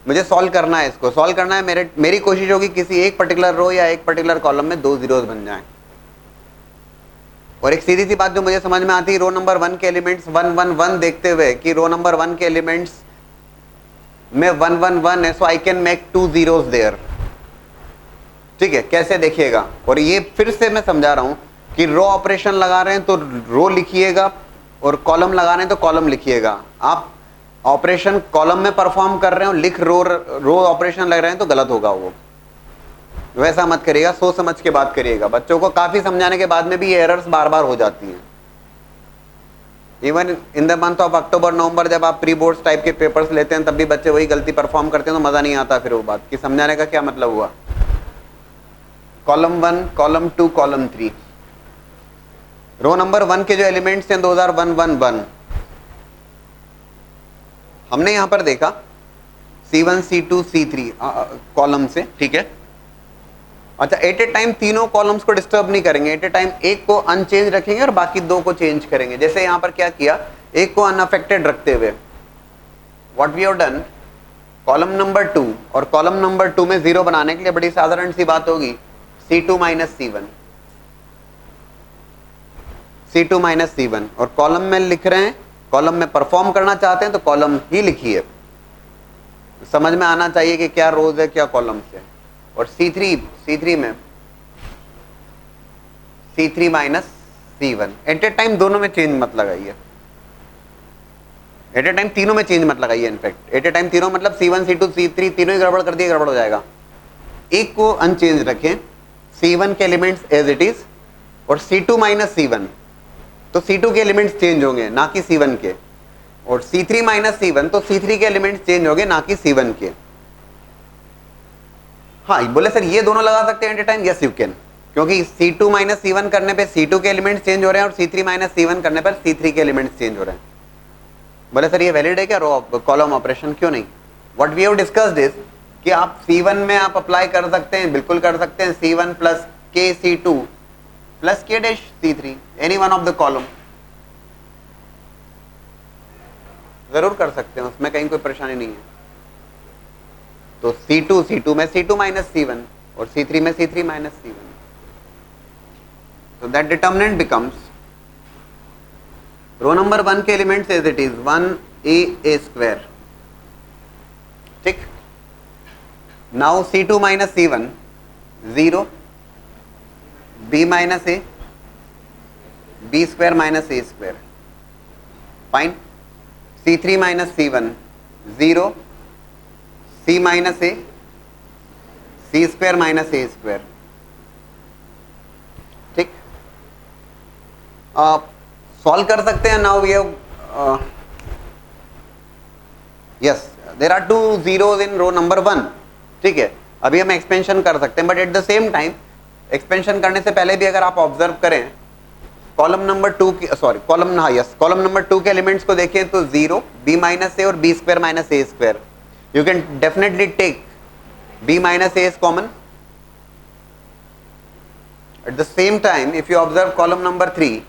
Speaker 1: मुझे सॉल्व करना है, इसको सॉल्व करना है। मेरी कोशिश होगी किसी एक पर्टिकुलर रो या एक पर्टिकुलर कॉलम में 2 जीरोस बन जाएं। और एक सीधी सी बात जो मुझे समझ में आती है, रो नंबर 1 के एलिमेंट्स 1 1 1 देखते हुए कि रो नंबर 1 के एलिमेंट्स में 1 1 1 है, so I can make 2 zeros there. ठीक है, कैसे देखिएगा। और ये फिर से मैं समझा रहा हूं कि रो ऑपरेशन लगा रहे हैं तो रो लिखिएगा, और कॉलम लगा रहे हैं तो कॉलम लिखिएगा। आप ऑपरेशन कॉलम में परफॉर्म कर रहे हो, लिख रो ऑपरेशन लग रहे हैं तो गलत होगा वो, वैसा मत करिएगा, सोच समझ के बात करिएगा। बच्चों को काफी समझाने के बाद में भी ये एरर्स बार बार हो जाती हैं। Even in the month of October November जब आप प्री बोर्ड्स टाइप के पेपर्स लेते हैं तब भी बच्चे वही गलती परफॉर्म करते हैं, तो मजा नहीं आता फिर वो बात कि समझाने का क्या मतलब हुआ। Column 1 column 2 column 3, row number 1 के जो एलिमेंट्स हैं 2001 1 1, हमने यहां पर देखा C1 C2 C3 कॉलम से, ठीक है। अच्छा, एट ए टाइम तीनों कॉलम्स को डिस्टर्ब नहीं करेंगे, एट ए टाइम एक को अनचेंज रखेंगे और बाकी 2 को चेंज करेंगे। जैसे यहां पर क्या किया, एक को अनअफेक्टेड रखते हुए what we have done, column number 2 और कॉलम नंबर 2 में 0 बनाने के लिए बड़ी साधारण सी बात होगी, C2 minus C1, C2 minus C1। और कॉलम में लिख रहे हैं, कॉलम में परफॉर्म करना चाहते हैं तो कॉलम ही लिखिए, समझ में आना चाहिए कि क्या रोज है क्या कॉलम्स है। और C3 में C3 minus C1, eight a time दोनों में चेंज मत लगाइए, एट ए टाइम तीनों में चेंज मत लगाइए। इनफैक्ट एट ए टाइम तीनों मतलब C1 C2 C3 तीनों ही गड़बड़ कर दिए, गड़बड़ हो जाएगा। एक को अनचेंज रखें, C1 के एलिमेंट्स एज इट इज और C2 माइनस C1, तो C2 के एलिमेंट्स चेंज होंगे ना कि C1 के, और C3 माइनस C1 तो C3 के एलिमेंट्स चेंज होंगे ना कि C1 के। हाँ बोले सर ये दोनों लगा सकते हैं at a time, yes you can, क्योंकि C2 माइनस C1 करने पे C2 के एलिमेंट्स चेंज हो रहे हैं और C3 माइनस C1 करने पर C3 के एलिमेंट्स चेंज हो रहे हैं। बोले सर ये वैलिड है क्या रो कॉलम ऑपरेशन? क्यों नहीं? What we have discussed is कि आप C1 में आप अप्लाई कर सकते हैं, बिल्कुल कर सकते हैं, C1 plus K C2 plus K dash C3, any one of the column, जरूर कर सकते हैं, उसमें कहीं कोई परेशानी नहीं है। तो C2 में C2 माइनस C1 और C3 में C3 माइनस C1, तो that determinant becomes row number 1 के elements as it is 1a square, ठीक। Now C2 minus C1 0, b minus a, b square minus a square, fine. C3 minus C1 0, C minus a, c square minus a square, ठीक। आप सॉल्व कर सकते हैं। Now we have yes there are 2 zeros in row number 1, ठीक है। अभी हम एक्सपेंशन कर सकते हैं, but at the same time expansion करने से पहले भी अगर आप ऑब्जर्व करें कॉलम नंबर 2 की कॉलम नंबर 2 के एलिमेंट्स को देखें तो 0, b माइनस a और b square minus a square, you can definitely take b minus a is common. At the same time, if you observe column number 3,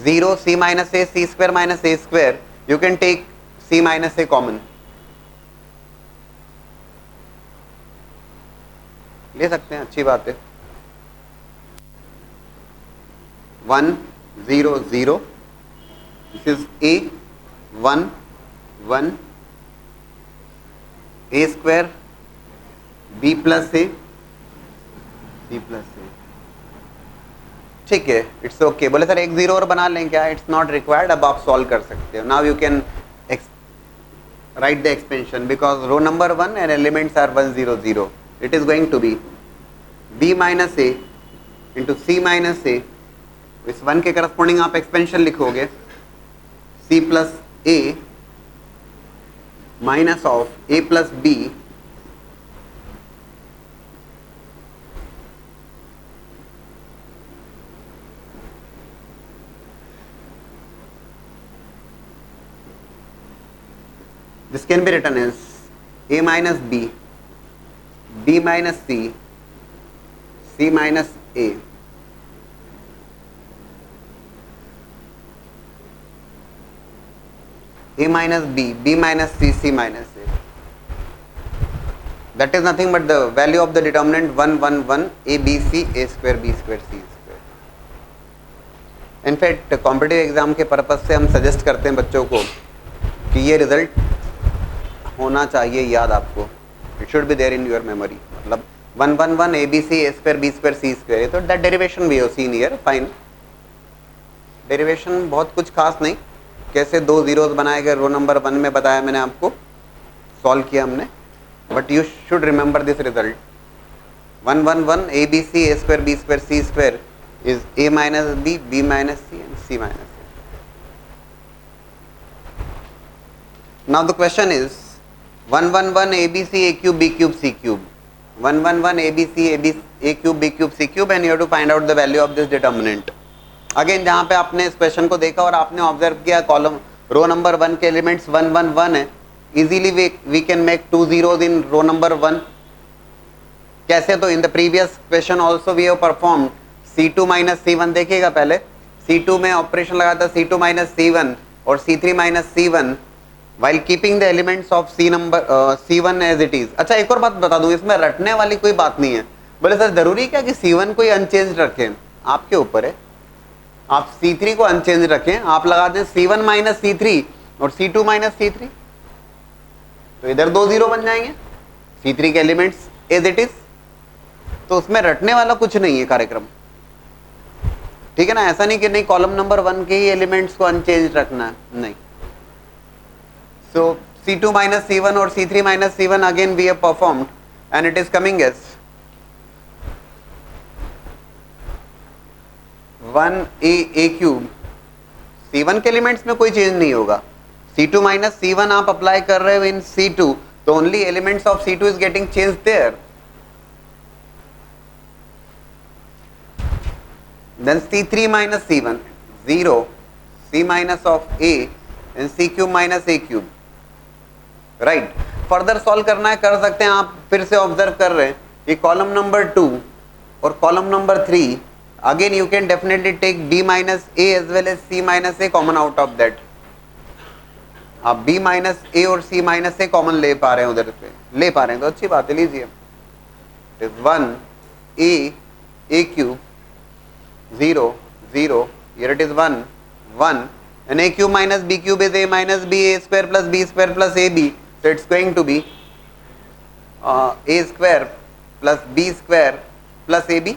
Speaker 1: 0, c minus a, c square minus a square, you can take c minus a common. ले सकते हैं, अच्छी बात है। 1 0 0, this is a 1 1, a square b plus a, c plus a, ठीक है, इट्स ओके। बोले सर एक जीरो और बना लें क्या? इट्स नॉट रिक्वायर्ड, अब आप सॉल्व कर सकते हो। Now you can write the expansion because row number 1 and elements are 1 0 0, it is going to be b minus A into c minus a, इस 1 के करस्पॉन्डिंग आप एक्सपेंशन लिखोगे c plus a minus of a plus b this can be written as a minus b, b minus c, c minus a, a minus b, b minus c, c minus a. That is nothing but the value of the determinant 1 1 1, a b c, a square b square c square. In fact competitive exam के पर्पज से हम सजेस्ट करते हैं बच्चों को कि ये रिजल्ट होना चाहिए याद आपको, it should be there in your memory. मतलब 1 1 1 a b c, a square b square c square, तो that derivation we have seen here, fine. डेरिवेशन बहुत कुछ खास नहीं, कैसे 2 zeros बनाए गए रो नंबर 1 में बताया मैंने आपको, सॉल्व किया हमने, but you should remember this result 1 1 1 a b c, a square b square c square is a minus b, b minus c and c minus a. Now the question is 1 1 1 a b c, a cube b cube c cube, 1 1 1 a b c, a cube b cube c cube, and you have to find out the value of this determinant. Again जहाँ पे आपने इस क्वेश्चन को देखा और आपने ऑब्जर्व किया कॉलम रो नंबर 1 के एलिमेंट्स 1 1 1 है, easily we can make 2 zeros in row number 1। कैसे? तो in the previous question also we have performed c2 minus c1, देखिएगा पहले c2 में ऑपरेशन लगा था c2 माइनस c1 और c3 minus c1 while keeping the elements of c1 as it is। अच्छा एक और बात बता दूं, इसमें रटने वाली कोई बात नहीं है। बोले सर जरूरी क्या कि c1 को ही अनचेंज रखें? आपके ऊपर है, आप c3 को अनचेंज रखें, आप लगा दें c1 माइनस c3 और c2 माइनस c3, तो इधर 2 0 बन जाएंगे, c3 के एलिमेंट्स एज इट इज, तो उसमें रटने वाला कुछ नहीं है कार्यक्रम, ठीक है ना। ऐसा नहीं कि नहीं कॉलम नंबर 1 के ही एलिमेंट्स को अनचेंज रखना है, नहीं। सो c2 माइनस c1 और c3 minus c1 again we have performed and it is coming as 1a cube. C1 के एलिमेंट्स में कोई चेंज नहीं होगा. C2 माइनस C1 आप अप्लाई कर रहे हो इन C2, तो only elements of C2 is getting change there. Then C3 minus C1, 0, C minus of A and C cube minus A cube. Right. Further solve करना है, कर सकते हैं. आप फिर से ऑब्जर्व कर रहे हैं कि कॉलम नंबर 2 और column number 3, again you can definitely take B minus A as well as C minus A common out of that. आप B minus A और C minus A कॉमन ले पा रहे हैं, उधर पे ले पा रहे हैं तो अच्छी बात है, लीजिए. 1A cube 0, 0, here it is 1, 1, and A cube minus B cube is A minus B, A square plus B square plus AB, so it's going to be A square plus B square plus AB.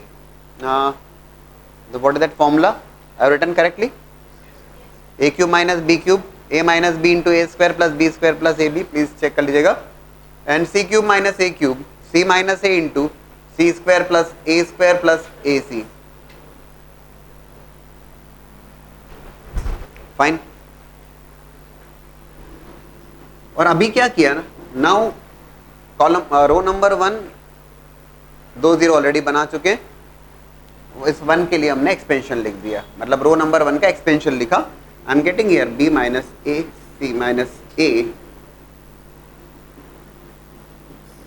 Speaker 1: So what is that formula? I have written correctly? A cube minus B cube, A minus B into A square plus B square plus AB, please check कर लीजिएगा. And C cube minus A cube, C minus A into C square plus A square plus AC. Fine. और अभी क्या किया ना, now column row number 1 2 0 already बना चुके. इस 1 के लिए हमने एक्सपेंशन लिख दिया, मतलब रो नंबर 1 का एक्सपेंशन लिखा. I am getting here B minus A, C minus A,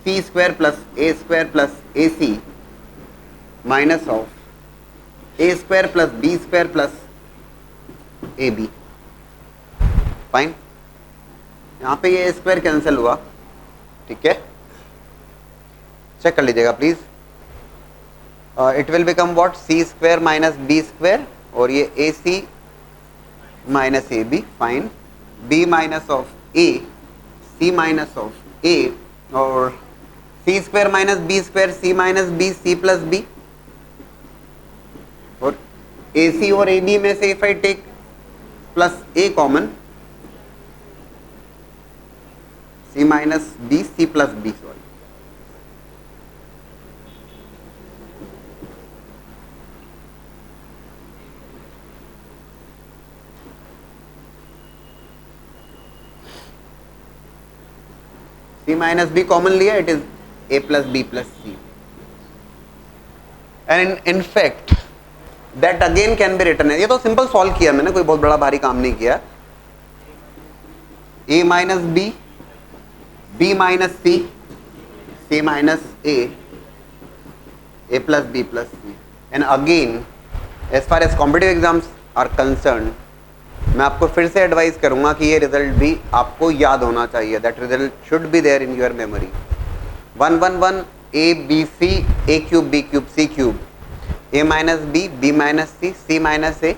Speaker 1: C square plus A square plus AC minus of A square plus B square plus AB. Fine. यहां पे ये स्क्वायर कैंसिल हुआ, ठीक है. चेक कर लीजिएगा please. It will become what, C square minus B square, और ये AC minus AB. Fine. B minus of A, C minus of A, और C square minus B square, C minus B, C plus B, और AC और AB में से if I take plus A common, C minus B, C plus B, sorry. C minus B common लिया, it is A plus B plus C. And in fact that again can be written. ये तो सिंपल सॉल्व किया मैंने, कोई बहुत बड़ा भारी काम नहीं किया. A minus B, B minus C, C minus A, A plus B plus C. And again as far as competitive exams are concerned, मैं आपको फिर से एडवाइस करूंगा कि ये रिजल्ट भी आपको याद होना चाहिए. That result should be there in your memory. 1 1 1 A B C, A cube B cube C cube, A minus B, B minus C, C minus A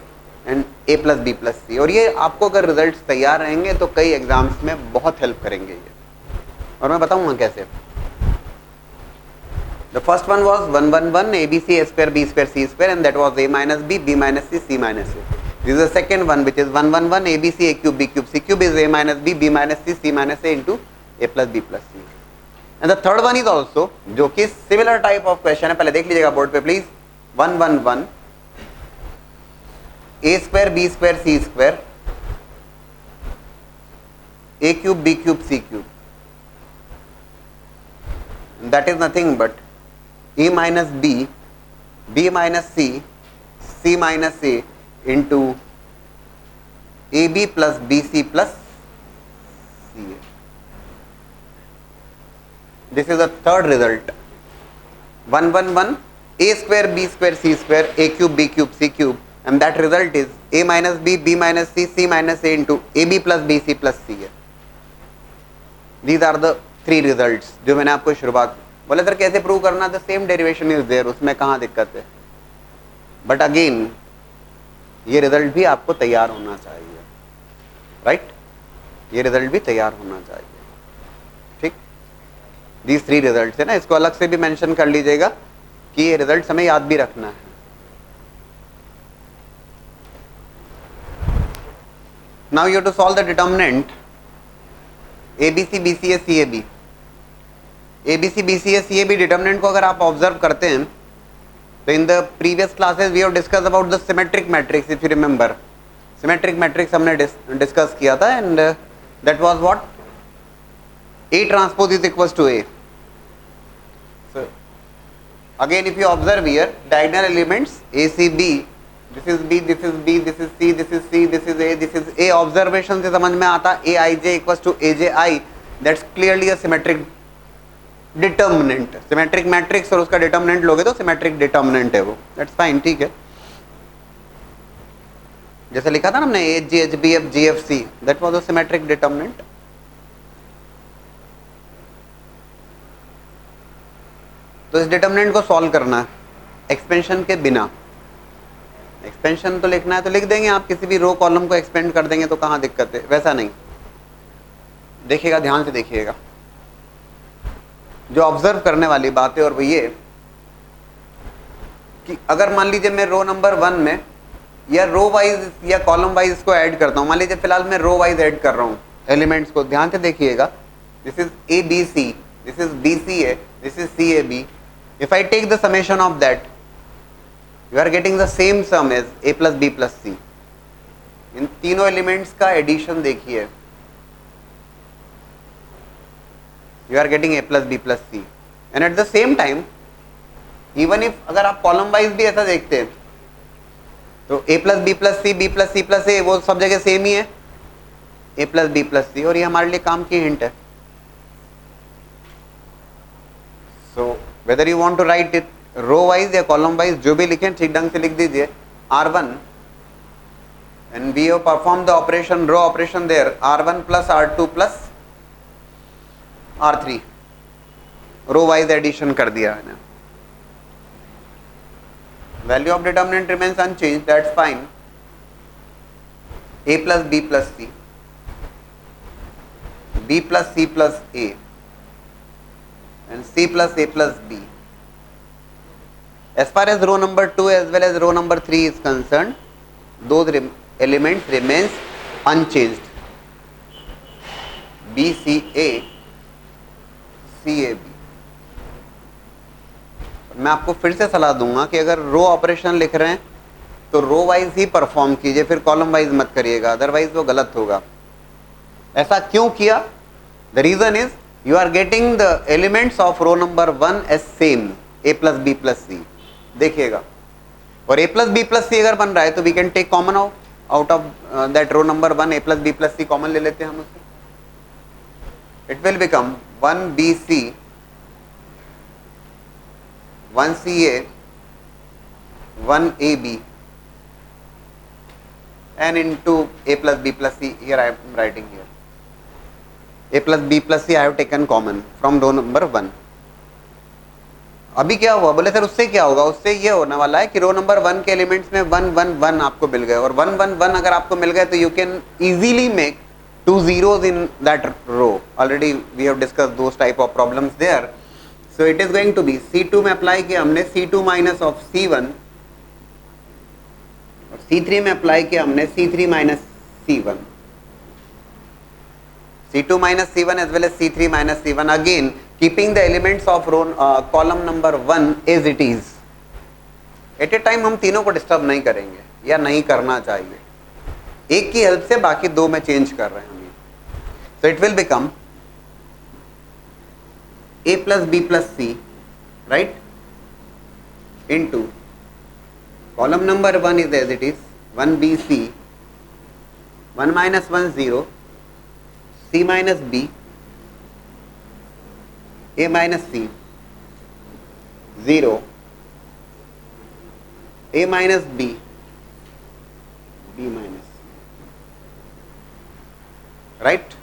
Speaker 1: and A plus B plus C. और ये आपको अगर रिजल्ट्स तैयार रहेंगे तो कई एग्जाम्स में बहुत हेल्प करेंगे ये, और मैं बताऊंगा कैसे. The first one was 1 1 1 ABC A square B square C square, and that was A minus B, B minus C, C minus A. This is the second one which is 1 1 1 ABC A cube B cube C cube is A minus B, B minus C, C minus A into A plus B plus C. And the third one is also, जो कि सिमिलर टाइप ऑफ क्वेश्चन है. पहले देख लीजिएगा बोर्ड पे please. 1 1 1 A square B square C square, A cube B cube C cube, that is nothing but A minus B, B minus C, C minus A into AB plus BC plus CA. This is the third result. 1 1 1 A square B square C square, A cube B cube C cube, and that result is A minus B, B minus C, C minus A into AB plus BC plus CA. These are the three results जो मैंने आपको शुरुआत बोले सर कैसे प्रूव करना. The same derivation is there, उसमें कहाँ दिक्कत है. बट अगेन ये रिजल्ट भी आपको तैयार होना चाहिए, राइट. ये रिजल्ट भी तैयार होना चाहिए, ठीक. दीज थ्री रिजल्ट है ना, इसको अलग से भी मेंशन कर लीजिएगा कि ये रिजल्ट हमें याद भी रखना है. Now you have to solve the determinant ABC BCA CAB. A B C B C A C A B determinant को अगर आप ऑब्जर्व करते हैं तो in the previous classes we have discuss about the symmetric matrix, if you remember symmetric matrix हमने डिस्कस किया था and that was what A transpose is equals to A. So again if you observe here diagonal elements A C B, this is B, this is B, this is C, this is C, this is A, this is A. Observation से समझ में आता A I J equals to A J I, that's clearly a symmetric determinant. Symmetric matrix और उसका determinant लोगे तो symmetric determinant है वो, that's fine, ठीक है. जैसे लिखा था ना हमने A G H B F G F C, that was a symmetric determinant. तो इस डिटर्मिनेंट को सॉल्व करना है एक्सपेंशन के बिना. एक्सपेंशन तो लिखना है तो लिख देंगे, आप किसी भी रो कॉलम को एक्सपेंड कर देंगे तो कहाँ दिक्कत है, वैसा नहीं. देखिएगा, ध्यान से देखिएगा, जो ऑब्जर्व करने वाली बात है और वो ये कि अगर मान लीजिए मैं रो नंबर 1 में या रो वाइज या कॉलम वाइज इसको ऐड करता हूँ. मान लीजिए फिलहाल मैं रो वाइज ऐड कर रहा हूँ एलिमेंट्स को, ध्यान से देखिएगा. This is A B C, this is B C A, this is C A B. If I take the summation of that, you are getting the same sum as a plus b plus c. इन तीनों एलिमेंट्स का एडिशन देखिए, you are getting a plus b plus c. And at the same time, even if अगर आप कॉलम वाइज भी ऐसा देखते हैं तो a plus b plus c, b plus c plus a वो सब जगह सेम ही है, a plus b plus c, और ये हमारे लिए काम की हिंट है. So whether you want to write it row wise या column wise, जो भी लिखें ठीक ढंग से लिख दीजिए R1 and we have performed the operation row operation there, R1 plus R2 plus R3, row wise addition कर दिया है ना. Value of determinant remains unchanged, that's fine. A plus B plus C, B plus C plus A and C plus A plus B. As far as row number 2 as well as row number 3 is concerned, those elements remains unchanged. B C A, C A B. मैं आपको फिर से सलाह दूंगा कि अगर रो ऑपरेशन लिख रहे हैं तो रो वाइज ही परफॉर्म कीजिए, फिर कॉलम वाइज मत करिएगा, अदरवाइज वो गलत होगा. ऐसा क्यों किया? The reason is you are getting the elements of row number 1 as same, a plus b plus c. देखिएगा, और a plus b plus c अगर बन रहा है तो we can take common out of that row number 1, a plus b plus c common ले लेते हैं हम उससे. It will become 1 bc, 1 ca, 1 ab and into a plus b plus c. Here I am writing here a plus b plus c I have taken common from row number 1. अभी क्या हुआ, बोले सर उससे क्या होगा? उससे ये होने वाला है कि रो नंबर 1 के एलिमेंट्स में 1 1 1 आपको मिल गए, और 1 1 1 अगर आपको मिल गए तो you can easily make 2 zeros in that row. Already we have discussed those type of problems there. So it is going to be C2 में अप्लाई किया हमने C2 minus of C1, और C3 में अप्लाई किया हमने C3 minus C1. C2 minus C1 as well as C3 minus C1, again keeping the elements of row column number 1 as it is. At a time हम तीनों को डिस्टर्ब नहीं करेंगे या नहीं करना चाहिए, एक की हेल्प से बाकी दो में चेंज कर रहे हैं हम. So it will become A plus B plus C, right, into column number 1 is as it is 1 B C, 1 minus 1 0, C minus B, A minus C, 0, A minus B, B minus C, right.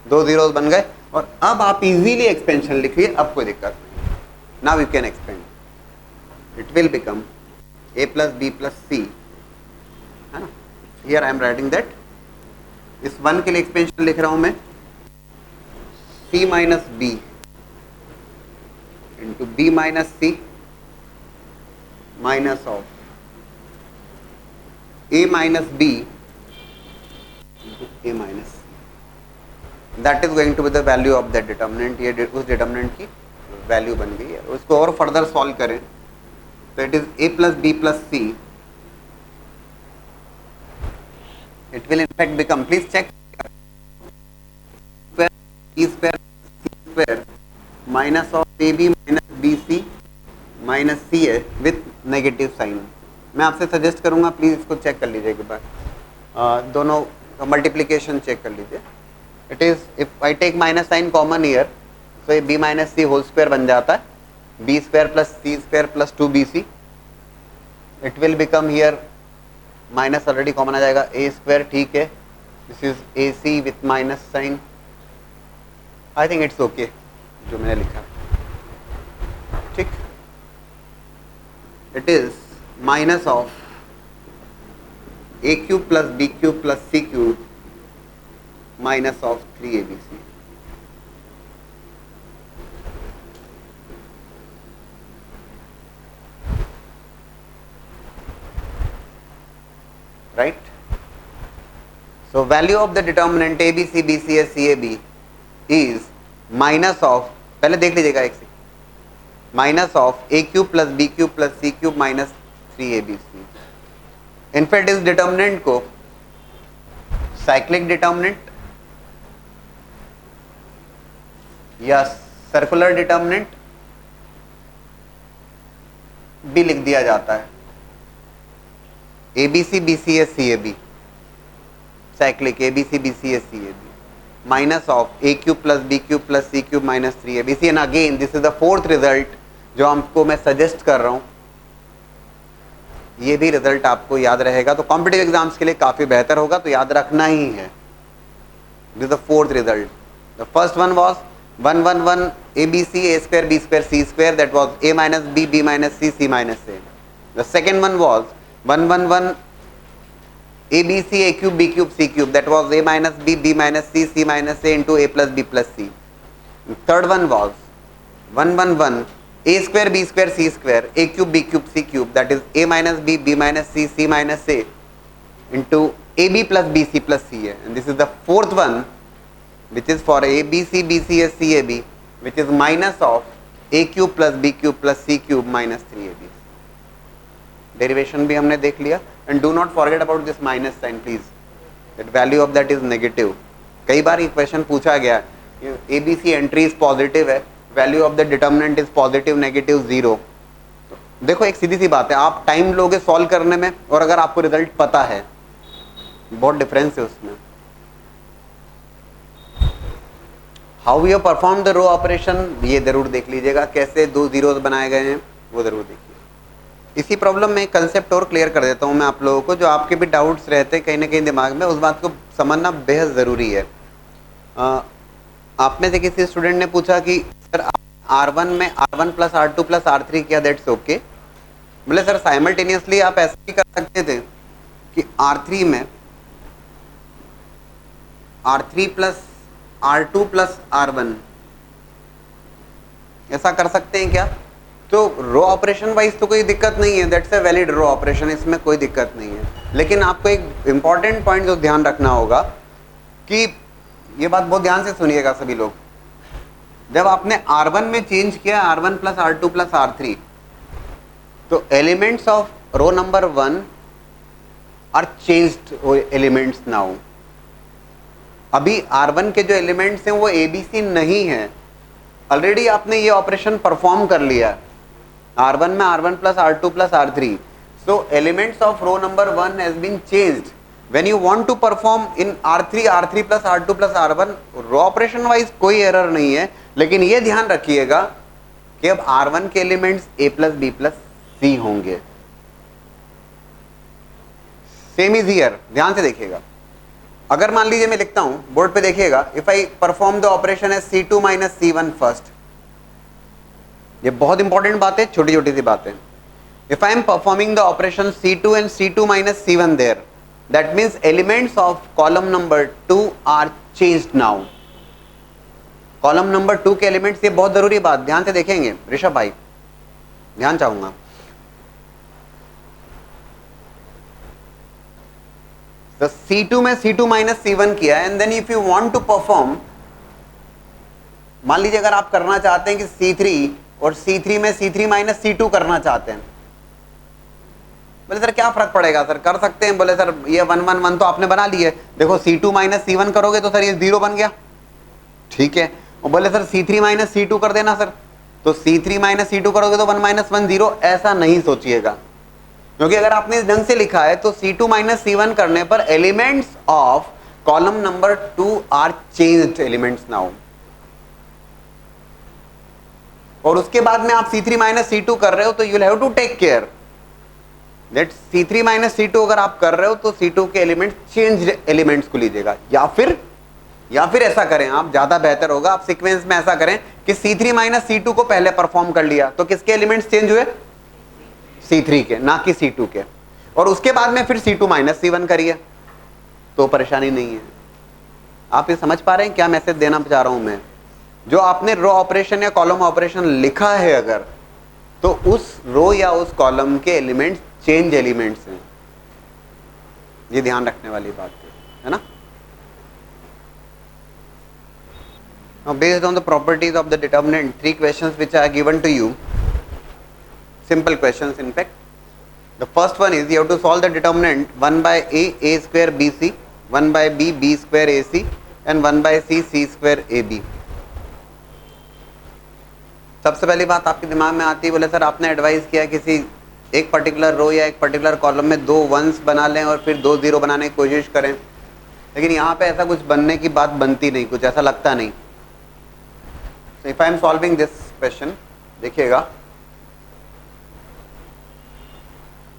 Speaker 1: दो जीरोस बन गए, और अब आप इजीली एक्सपेंशन लिखिए, अब कोई दिक्कत नहीं. Now you can expand. It will become A plus B plus C, है ना. Here I am writing that, इस 1 के लिए एक्सपेंशन लिख रहा हूं मैं, C minus B into B minus C minus of A minus B into A minus C. That is going to be the value of that determinant. ये उस determinant की वैल्यू बन गई है। उसको और फर्दर सॉल्व करें तो it is a plus B plus c, it will in fact become, please check, e square c square minus of a b minus b c minus c है विथ नेगेटिव साइन। मैं आपसे सजेस्ट करूंगा प्लीज इसको चेक कर लीजिए एक बार, दोनों मल्टीप्लीकेशन चेक कर लीजिए। It is if I take minus sign common here, तो ये B minus C whole square बन जाता है, B square plus C square plus 2bc, it will become here minus already common आ जाएगा ए स्क्वायर, ठीक है, this is A C with minus sign. I think it's okay जो मैंने लिखा, ठीक। It is minus of A cube plus B cube plus C cube minus of 3abc। Right, so value of the determinant abc bcs cab इज माइनस ऑफ, पहले देख लीजिएगा एक से, minus of A cube plus B cube plus C cube minus 3abc। In fact इस डिटर्मिनेंट को साइक्लिक डिटर्मिनेंट या सर्कुलर डिटर्मिनेंट भी लिख दिया जाता है, abc bcs cab, cyclic abc bcs cab minus of A cube plus B cube plus C cube minus 3abc। And again this is the fourth result जो आपको मैं सजेस्ट कर रहा हूं, ये भी रिजल्ट आपको याद रहेगा तो कॉम्पिटिटिव एग्जाम्स के लिए काफी बेहतर होगा, तो याद रखना ही है। This is the fourth result. The first one was 1 1 1 abc a square b square c square, that was a minus b b minus c c minus a। the second one was 1 1 1 abc a cube b cube c cube, that was a minus b b minus c c minus a into a plus b plus c। third one was 1 1 1 a square b square c square a cube b cube c cube, that is a minus b b minus c c minus a into ab plus bc plus ca। and this is the fourth one which is for abc bcs cab, which is minus of a cube plus b cube plus c cube minus 3abc। Derivation भी हमने देख लिया। And do not forget about this minus sign please, that value of that is negative. कई बार ये क्वेश्चन पूछा गया, एबीसी एंट्री इज पॉजिटिव है, value of the determinant is positive negative zero. देखो एक सीधी सी बात है, आप टाइम लोगे सॉल्व करने में और अगर आपको रिजल्ट पता है, बहुत डिफरेंस है उसमें। How you perform the row operation, ये जरूर देख लीजिएगा, कैसे दो जीरोस बनाए गए हैं वो जरूर देखिए। इसी प्रॉब्लम में कंसेप्ट और क्लियर कर देता हूं मैं आप लोगों को, जो आपके भी डाउट्स रहते हैं कहीं ना कहीं दिमाग में, उस बात को समझना बेहद ज़रूरी है। आप में से किसी स्टूडेंट ने पूछा कि सर R1 में R1 plus R2 plus R3 किया, दैट्स ओके। बोले सर साइमल्टेनियसली आप ऐसा भी कर सकते थे कि R3 में R3 plus R2 plus R1, ऐसा कर सकते हैं क्या? तो रो ऑपरेशन वाइज तो कोई दिक्कत नहीं है, that's a valid row operation, इसमें कोई दिक्कत नहीं है। लेकिन आपको एक इंपॉर्टेंट पॉइंट जो ध्यान रखना होगा कि ये बात बहुत ध्यान से सुनिएगा सभी लोग, जब आपने R1 में चेंज किया R1 plus R2 plus R3, तो elements of row number 1 are changed elements now. अभी R1 के जो एलिमेंट्स हैं वो ABC नहीं है, ऑलरेडी आपने ये ऑपरेशन परफॉर्म कर लिया R1 में R1 plus R2 plus R3। So elements of row number 1 has been changed. When you want to perform in R3 plus R2 plus R1, row operation wise कोई एरर नहीं है, लेकिन ये ध्यान रखिएगा कि अब R1 के elements A plus B plus C होंगे। सेम इज हियर, ध्यान से देखिएगा। अगर मान लीजिए मैं लिखता हूं, बोर्ड पे देखिएगा, if I perform the operation as C2 minus C1 first, ये बहुत इंपॉर्टेंट बात है, छोटी छोटी सी बात है। If I am performing the operation C2 and C2 minus C1 there, that means elements of column number 2 are changed now. Column number 2 के एलिमेंट्स, ये बहुत जरूरी बात, ध्यान से देखेंगे ऋषभ भाई, ध्यान चाहूंगा। तो C2 में C2 माइनस C1 किया, and then if you want to perform मान लीजिए अगर आप करना चाहते हैं कि C3 और C3 में C3 माइनस C2 करना चाहते हैं, बोले सर क्या फर्क पड़ेगा सर, कर सकते हैं। बोले सर ये 1 1 1 तो आपने बना लिए, देखो C2 माइनस C1 करोगे तो सर ये 0 बन गया, ठीक है। और बोले सर C3 माइनस C2 कर देना सर, तो C3 माइनस C2 करोगे तो 1 माइनस 1 0। ऐसा नहीं सोचिएगा, क्योंकि अगर आपने इस ढंग से लिखा है तो C2 माइनस C1 करने पर elements of column number 2 are changed elements now, और उसके बाद में आप C3 माइनस C2 कर रहे हो तो you will have to take care that C3 minus C2 अगर आप कर रहे हो तो C2 के एलिमेंट चेंज्ड एलिमेंट्स को लीजिएगा, या फिर ऐसा करें आप, ज्यादा बेहतर होगा आप सीक्वेंस में ऐसा करें कि C3 माइनस C2 को पहले परफॉर्म कर लिया, तो किसके एलिमेंट्स चेंज हुए, C3 के, ना कि C2 के, और उसके बाद में फिर C2 माइनस C1 करिए तो परेशानी नहीं है। आप ये समझ पा रहे हैं क्या मैसेज देना चाह रहा हूं मैं? जो आपने रो ऑपरेशन या कॉलम ऑपरेशन लिखा है अगर, तो उस रो या उस कॉलम के एलिमेंट्स चेंज एलिमेंट्स हैं, ये ध्यान रखने वाली बात है ना। Now based on the properties of the determinant, 3 questions which are given to you, simple questions in fact. The first one is you have to solve the determinant 1 by a square bc, 1 by b square ac and 1 by c square ab. सबसे पहली बात आपके दिमाग में आती है, बोले सर आपने एडवाइस किया किसी एक पर्टिकुलर रो या एक पर्टिकुलर कॉलम में 2 1s बना लें और फिर 2 0 बनाने की कोशिश करें, लेकिन यहाँ पे ऐसा कुछ बनने की बात बनती नहीं, कुछ ऐसा लगता नहीं। So if I am solving this question, देखिएगा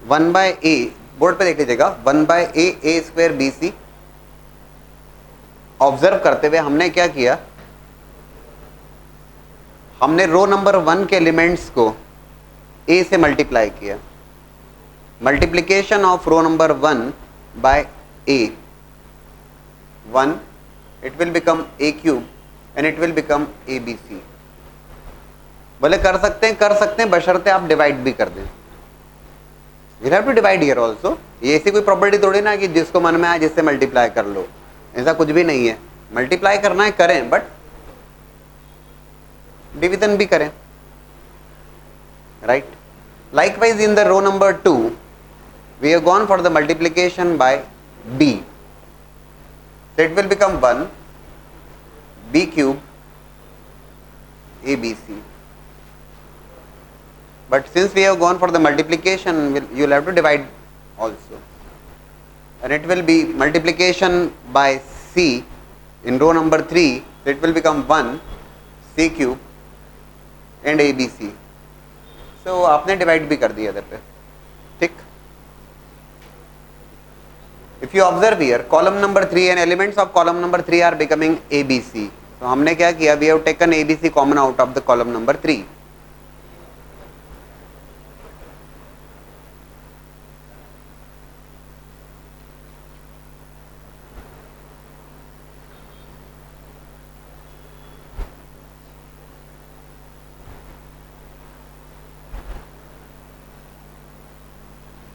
Speaker 1: 1 by a, बोर्ड पे देख लीजिएगा 1 by a square bc। Observe करते हुए हमने क्या किया, हमने रो नंबर 1 के एलिमेंट्स को a से मल्टीप्लाई किया। Multiplication of row number 1 by a 1, it will become a cube and it will become ABC। बोले कर सकते हैं बशर्ते आप डिवाइड भी कर दें। You have to divide here also. ये ऐसी कोई प्रॉपर्टी थोड़ी ना कि जिसको मन में आए जिससे मल्टीप्लाई कर लो, ऐसा कुछ भी नहीं है। मल्टीप्लाई करना है करें, बट डिवीजन भी करें, right. Likewise in the row number 2 we have gone for the multiplication by b, so it will become 1 b cube ABC, but since we have gone for the multiplication you will have to divide also, and it will be multiplication by c in row number 3, so it will become 1 c cube and ABC। so आपने डिवाइड भी कर दिया इधर पे, ठीक। If you observe here, column number 3 and elements of column number 3 are becoming ABC. So हमने क्या किया, we have taken ABC common out of the column number 3.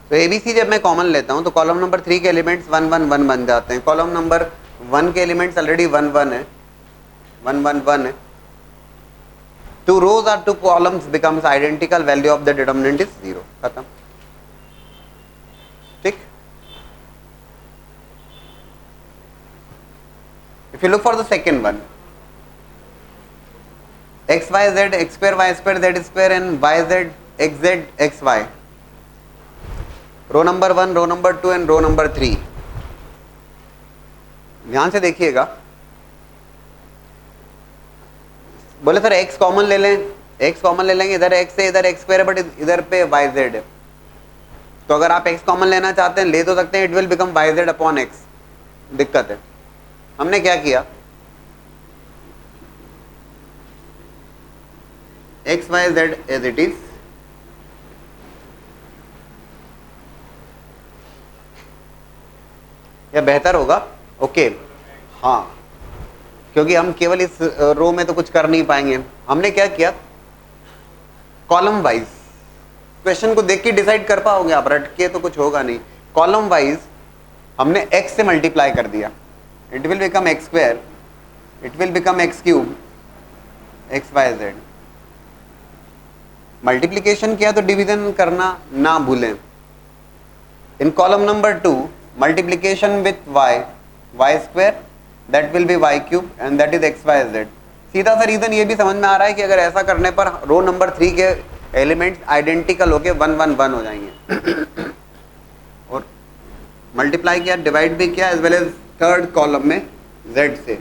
Speaker 1: तो ABC जब मैं कॉमन लेता हूं तो कॉलम नंबर 3 के एलिमेंट्स 1 1 1 बन जाते हैं। कॉलम नंबर 1 के एलिमेंट्स ऑलरेडी 1 1 है, 1 1 1 है। 2 rows or 2 columns becomes identical, value of the determinant is 0, खत्म, ठीक। If you look for the second one, x y z x square y square z square and y z x z x y, row number 1, row number 2 and row number 3। ध्यान से देखिएगा, बोले सर x कॉमन ले लें, x कॉमन ले लेंगे, इधर x है इधर x स्क्वायर है, बट इधर पे y z है। तो अगर आप x कॉमन लेना चाहते हैं ले तो सकते हैं, it will become y z upon x। दिक्कत है, हमने क्या किया, x y z as it is, या बेहतर होगा ओके, हाँ, क्योंकि हम केवल इस रो में तो कुछ कर नहीं पाएंगे। हमने क्या किया, कॉलम वाइज क्वेश्चन को देख के डिसाइड कर पाओगे आप, रट के तो कुछ होगा नहीं। कॉलम वाइज हमने x से मल्टीप्लाई कर दिया, it will become x square, it will become x cube x y z. Multiplication किया तो डिवीजन करना ना भूलें। In column number 2 multiplication with y, y square that will be y cube and that is x y z. सीधा सा रीजन ये भी समझ में आ रहा है कि अगर ऐसा करने पर रो नंबर 3 के एलिमेंट्स आइडेंटिकल होके 1 1 1 हो जाएंगे। और मल्टीप्लाई किया, डिवाइड भी किया as well as third column में z से।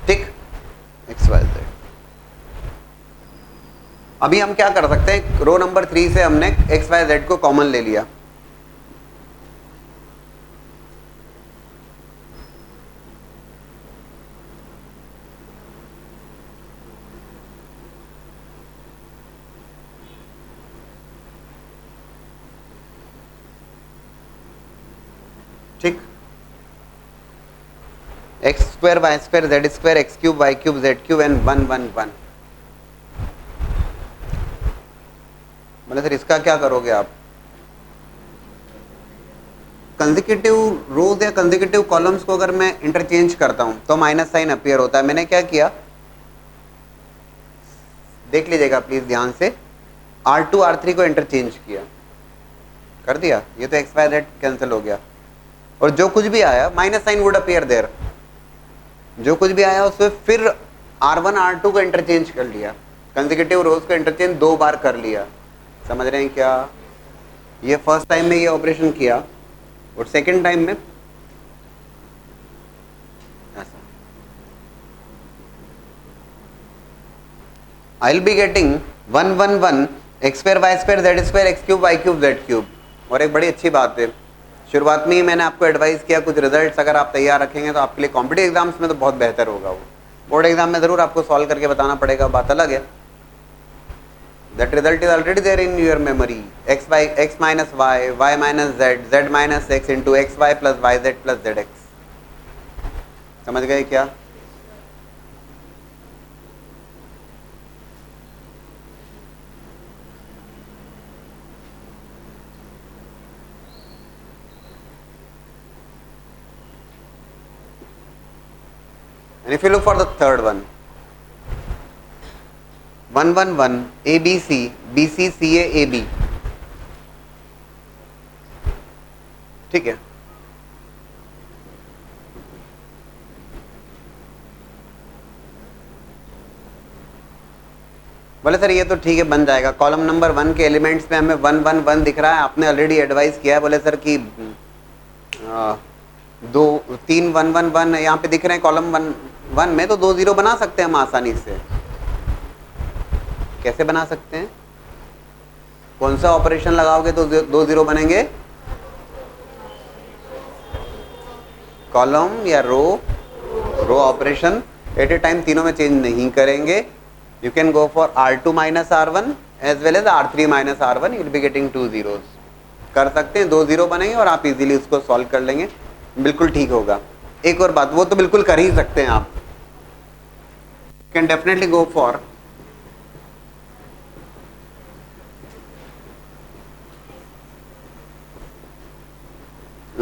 Speaker 1: ठीक, एक्स वाई जेड। अभी हम क्या कर सकते हैं, रो नंबर 3 से हमने एक्स वाई जेड को कॉमन ले लिया। ठीक, x square y square z square x cube y cube z cube and 1 1 1। मतलब सर इसका क्या करोगे आप? कंसेक्यूटिव रोज या कंसेक्यूटिव कॉलम्स को अगर मैं इंटरचेंज करता हूं तो माइनस साइन अपीयर होता है। मैंने क्या किया, देख लीजिएगा प्लीज ध्यान से, R2 R3 को इंटरचेंज किया, कर दिया, ये तो एक्स वाई जेड कैंसिल हो गया, और जो कुछ भी आया minus sign would appear there. जो कुछ भी आया उसमें फिर R1 R2 को इंटरचेंज कर लिया, कंसेक्यूटिव रोज को इंटरचेंज 2 बार कर लिया। समझ रहे हैं क्या? ये फर्स्ट टाइम में ये ऑपरेशन किया और सेकंड टाइम में ऐसा। I will be getting 1 1 1 x square y square z square x cube y cube z cube. और एक बड़ी अच्छी बात है, शुरुआत में ही मैंने आपको एडवाइस किया कुछ रिजल्ट्स अगर आप तैयार रखेंगे तो आपके लिए कॉम्पिटिटिव एग्जाम्स में तो बहुत बेहतर होगा। वो बोर्ड एग्जाम में जरूर आपको सॉल्व करके बताना पड़ेगा, बात अलग है। That result is already there in your memory. X y x minus y y minus z z minus x into x y plus y z plus z x. समझ गए क्या? And if you look for the third one, 1 1 1 ABC BC CA AB, ठीक है। बोले सर ये तो ठीक है बन जाएगा, कॉलम नंबर 1 के एलिमेंट्स में हमें 1 1 1 दिख रहा है, आपने ऑलरेडी एडवाइस किया है। बोले सर कि 2 3 1 1 1 यहाँ पे दिख रहे हैं कॉलम 1 में, तो 2 0 बना सकते हैं हम आसानी से। कैसे बना सकते हैं? कौन सा ऑपरेशन लगाओगे तो 2 0 बनेंगे? कॉलम या row operation at a time तीनों में चेंज नहीं करेंगे। You can go for R2 minus R1 as well as R3 minus R1, you will be getting 2 zeros। कर सकते हैं, 2 0 बनेंगे और आप इजीली उसको सॉल्व कर लेंगे, बिल्कुल ठीक होगा। एक और बात, वो तो बिल्कुल कर ही सकते हैं आप, कैन डेफिनेटली गो फॉर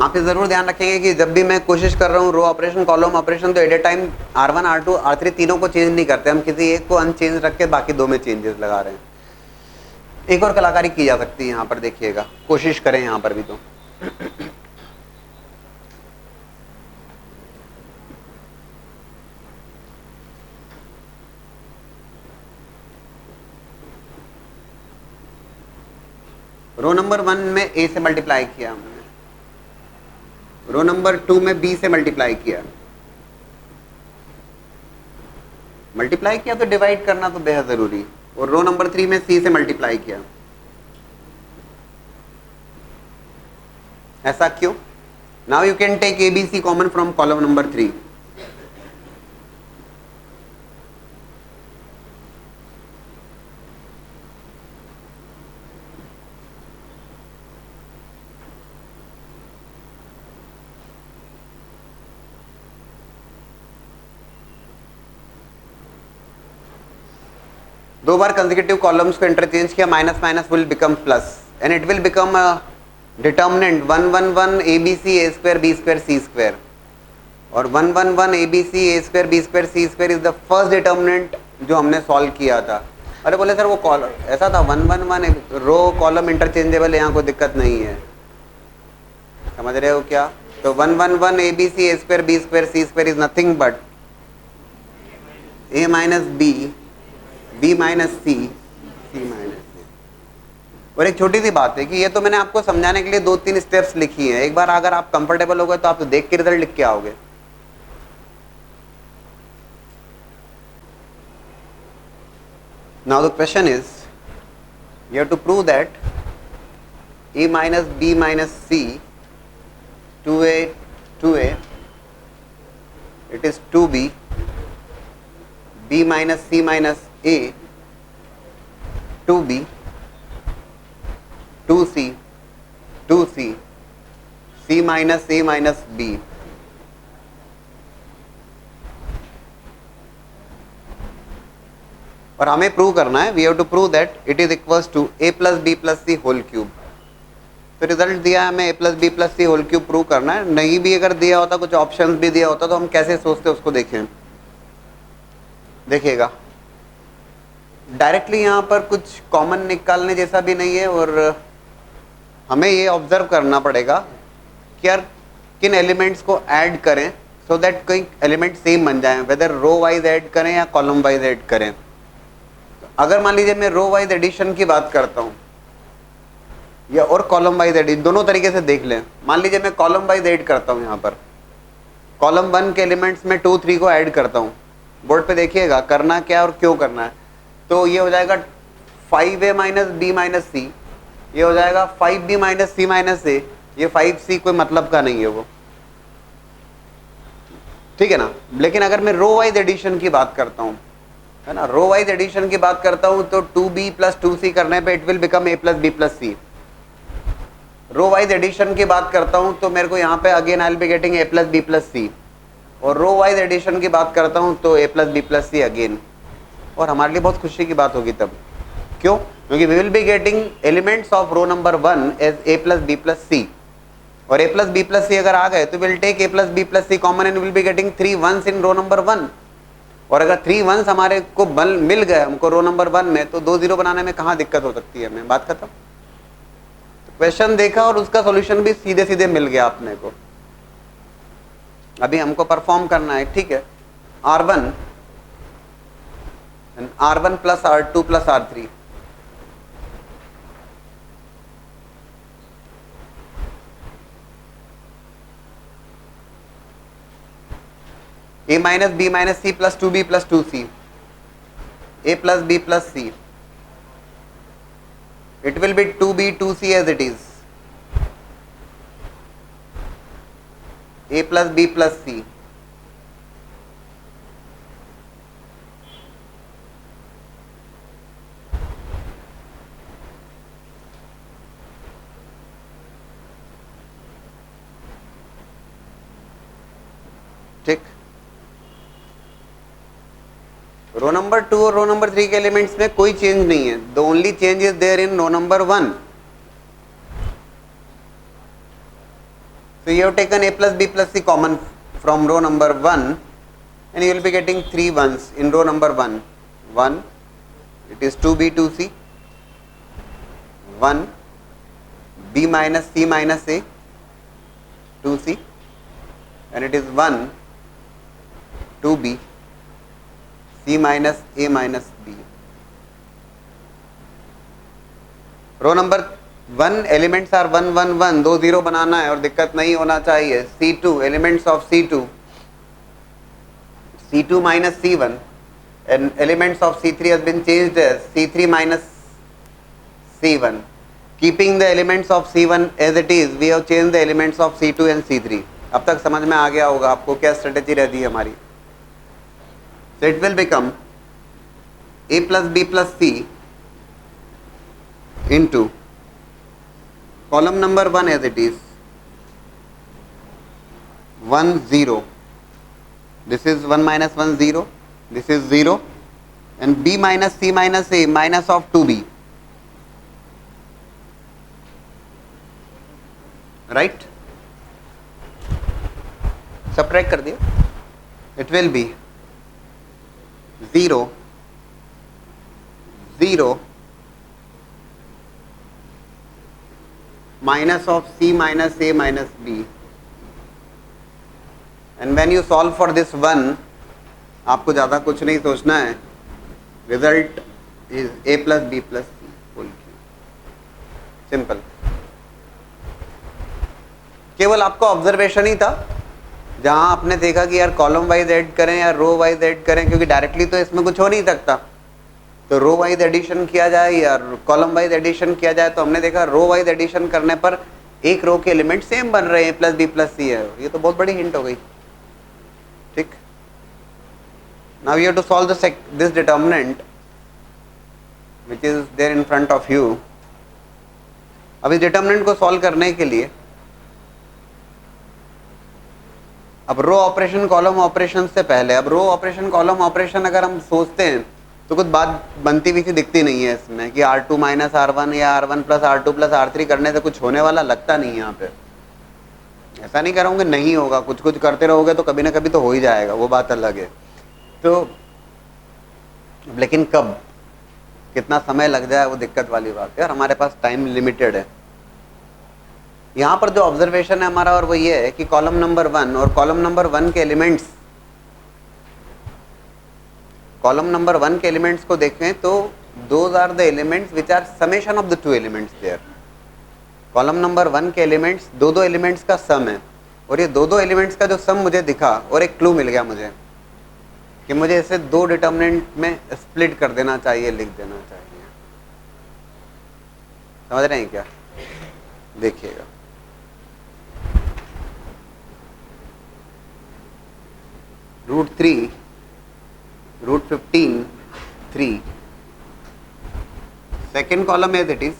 Speaker 1: आप ये जरूर ध्यान रखेंगे कि जब भी मैं कोशिश कर रहा हूँ रो ऑपरेशन कॉलम ऑपरेशन, तो at a time R1 R2 R3 तीनों को चेंज नहीं करते, हम किसी एक को अनचेंज रख के बाकी 2 में चेंजेस लगा रहे हैं। एक और कलाकारी की जा सकती है यहाँ पर, देखिएगा, कोशिश करें यहाँ पर भी। तो रो नंबर 1 में A से मल्टीप्लाई किया हमने, रो नंबर 2 में B से मल्टीप्लाई किया। मल्टीप्लाई किया तो डिवाइड करना तो बेहद जरूरी, और रो नंबर 3 में C से मल्टीप्लाई किया। ऐसा क्यों? Now you can take ABC common from column number 3। दो बार कंसेक्यूटिव कॉलम्स को इंटरचेंज किया, minus minus will become plus and it will become determinant 1 1 1 A B C A square B square C square, और 1 1 1 A B C A square B square C square is the first determinant जो हमने सॉल्व किया था। अरे बोले सर वो कॉलम ऐसा था 1 1 1 रो कॉलम इंटरचेंजेबल है, यहाँ कोई दिक्कत नहीं है, समझ रहे हो क्या? तो 1 1 1 A B C A square B square C square is nothing but A minus B B minus C C minus A. और एक छोटी सी बात है कि ये तो मैंने आपको समझाने के लिए 2-3 स्टेप्स लिखी हैं, एक बार अगर आप कंफर्टेबल हो गए तो आप तो देख के रिजल्ट लिख के आओगे। Now the question is, you have to prove that a minus b minus c 2a 2a, it is 2b, b minus c minus a 2b, 2c 2c, c minus a minus b। और हमें प्रूव करना है, we have to prove that it is equals to a plus B plus c whole cube. तो रिजल्ट दिया है हमें a plus B plus c whole cube prove करना है। नहीं भी अगर दिया होता, कुछ ऑप्शंस भी दिया होता, तो हम कैसे सोचते उसको देखें। देखिएगा डायरेक्टली यहाँ पर कुछ कॉमन निकालने जैसा भी नहीं है, और हमें ये ऑब्जर्व करना पड़ेगा कि यार किन एलिमेंट्स को ऐड करें सो दैट कोई एलिमेंट सेम बन जाए, वेदर रो वाइज ऐड करें या कॉलम वाइज ऐड करें। अगर मान लीजिए मैं रो वाइज एडिशन की बात करता हूँ या और कॉलम वाइज एडिशन, दोनों तरीके से देख लें। मान लीजिए मैं कॉलम वाइज ऐड करता हूँ, यहाँ पर कॉलम 1 के एलिमेंट्स में 2 3 को ऐड करता हूँ। बोर्ड पे देखिएगा करना क्या है और क्यों करना है। तो ये हो जाएगा 5a माइनस बी माइनस सी, ये हो जाएगा 5b माइनस सी माइनस ए। ये 5c कोई मतलब का नहीं है वो, ठीक है ना। लेकिन अगर मैं रो वाइज एडिशन की बात करता हूँ, है ना, रो वाइज एडिशन की बात करता हूं, तो 2b प्लस 2c करने पे it will become a plus B plus C. Row wise addition की बात करता हूं तो मेरे को यहाँ पे again I will be getting a plus B plus C, और रो वाइज एडिशन की बात करता हूं तो a plus B plus c again. और हमारे लिए बहुत खुशी की बात होगी तब, क्यों? क्योंकि we will be getting elements of row number 1 as a plus B plus C, और a plus B plus C अगर आ गए तो will take a plus B plus C common and will be getting 3 1s in row number 1। और अगर 3 1s हमारे को मिल गए हमको रो नंबर 1 में, तो 2 0 बनाने में कहाँ दिक्कत हो सकती है हमें, बात खत्म। तो क्वेश्चन देखा और उसका सॉल्यूशन भी सीधे सीधे मिल गया अपने को। अभी हमको परफॉर्म करना है, ठीक है। R1 R1 plus R2 plus R3, a minus b minus c plus 2b plus 2c, a plus b plus c, it will be 2b 2c as it is, a plus b plus c, ठीक। रो नंबर 2 और रो नंबर 3 के एलिमेंट्स में कोई चेंज नहीं है, the only change is there in row number 1। So you have taken a plus b plus c common from row number 1 and you will be getting 3 1s in row number 1. 1, it is 2b 2c, 1 b minus c minus a 2c, and it is 1 2b c minus a minus b. Row number 1 elements are 1 1 1, 2 0 बनाना है और दिक्कत नहीं होना चाहिए। C2 elements of C2 minus C1 and elements of C3 has been changed as C3 minus C1. Keeping the elements of C1 as it is, we have changed the elements of C2 and C3. अब तक समझ में आ गया होगा आपको क्या स्ट्रेटेजी रहती है हमारी। So it will become a plus b plus c into column number 1 as it is 1 0, this is 1 minus 1 0, this is 0, and b minus c minus a minus of 2b, right, subtract कर दिया, it will be 0 0 minus of c minus a minus b, and when you solve for this one, आपको ज़्यादा कुछ नहीं सोचना है, result is a plus b plus c whole cube, simple. केवल आपको ऑब्जर्वेशन ही था जहां आपने देखा कि यार कॉलम वाइज ऐड करें या रो वाइज ऐड करें, क्योंकि डायरेक्टली तो इसमें कुछ हो नहीं सकता, तो रो वाइज एडिशन किया जाए या कॉलम वाइज एडिशन किया जाए, तो हमने देखा रो वाइज एडिशन करने पर एक रो के एलिमेंट सेम बन रहे हैं, प्लस बी प्लस सी है, ये तो बहुत बड़ी हिंट हो गई, ठीक। Now you have to solve this determinant which is there in front of you. अब इस डिटर्मिनेंट को सॉल्व करने के लिए अब रो ऑपरेशन कॉलम ऑपरेशन से पहले, अब रो ऑपरेशन कॉलम ऑपरेशन अगर हम सोचते हैं तो कुछ बात बनती हुई सी दिखती नहीं है इसमें कि R2 माइनस R1 या R1 plus R2 plus R3 करने से कुछ होने वाला लगता नहीं है। यहाँ पे ऐसा नहीं कर रहा हूँ कि नहीं होगा, कुछ कुछ करते रहोगे तो कभी ना कभी तो हो ही जाएगा, वो बात अलग है। तो लेकिन कब, कितना समय लग जाए वो दिक्कत वाली बात है, और हमारे पास टाइम लिमिटेड है। यहाँ पर जो ऑब्जर्वेशन है हमारा और वो ये है कि कॉलम नंबर 1 और कॉलम नंबर 1 के एलिमेंट्स, कॉलम नंबर 1 के एलिमेंट्स को देखें तो those are the elements which are summation of the two elements there. Column number 1 के एलिमेंट्स दो एलिमेंट्स का सम है, और ये दो एलिमेंट्स का जो सम मुझे दिखा और एक क्लू मिल गया मुझे कि मुझे इसे दो डिटर्मिनेंट में स्प्लिट कर देना चाहिए, लिख देना चाहिए। समझ रहे हैं क्या? देखिएगा, √3 √15 3, second column as it is,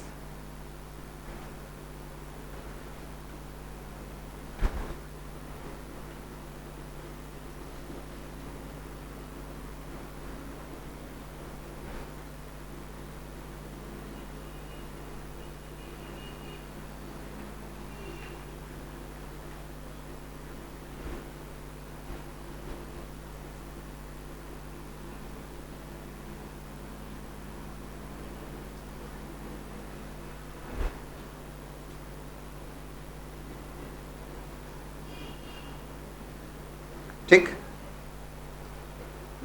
Speaker 1: ठीक,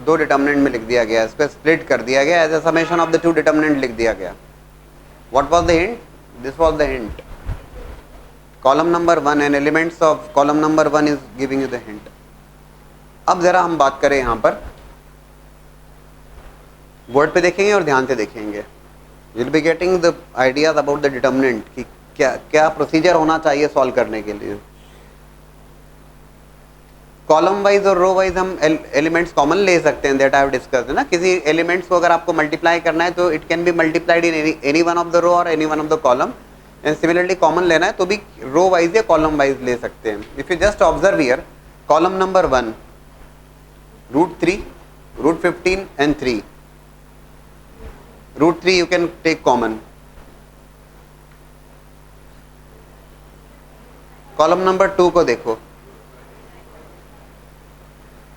Speaker 1: दो डिटर्मिनेंट में लिख दिया गया, इसको स्प्लिट कर दिया गया, as a summation of the two determinant लिख दिया गया। What was the hint? This was the hint, column number 1 and elements of column number 1 is giving you the hint. अब जरा हम बात करें, यहां पर वर्ड पे देखेंगे और ध्यान से देखेंगे, you will be getting the ideas about the determinant कि क्या क्या प्रोसीजर होना चाहिए सॉल्व करने के लिए। कॉलम वाइज और रो वाइज हम एलिमेंट्स कॉमन ले सकते हैं, दैट आई हैव डिस्कस्ड, है ना। किसी एलिमेंट्स को अगर आपको मल्टीप्लाई करना है तो it can be multiplied in any one of the row और any one of the column, and similarly common लेना है तो भी रो वाइज या कॉलम वाइज ले सकते हैं। If you just observe here, column number 1 √3 √15 and 3, √3 you can take common, column number 2 को देखो,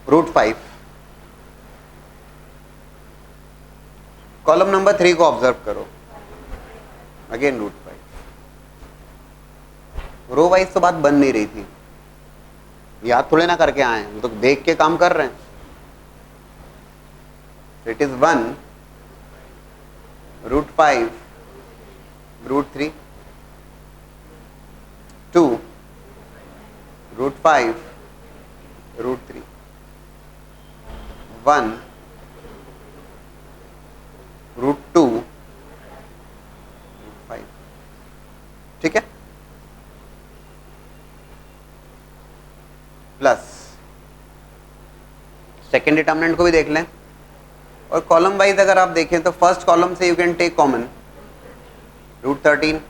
Speaker 1: √5, कॉलम नंबर 3 को ऑब्जर्व करो, अगेन √5। रो वाइज तो बात बन नहीं रही थी, याद थोड़े ना करके आए, हम तो देख के काम कर रहे हैं। इट इज 1 √5 √3, 2 √5 √3, 1 √2 √5, ठीक है, प्लस सेकेंड डिटर्मिनेंट को भी देख लें। और कॉलम वाइज अगर आप देखें तो फर्स्ट कॉलम से you can take common √13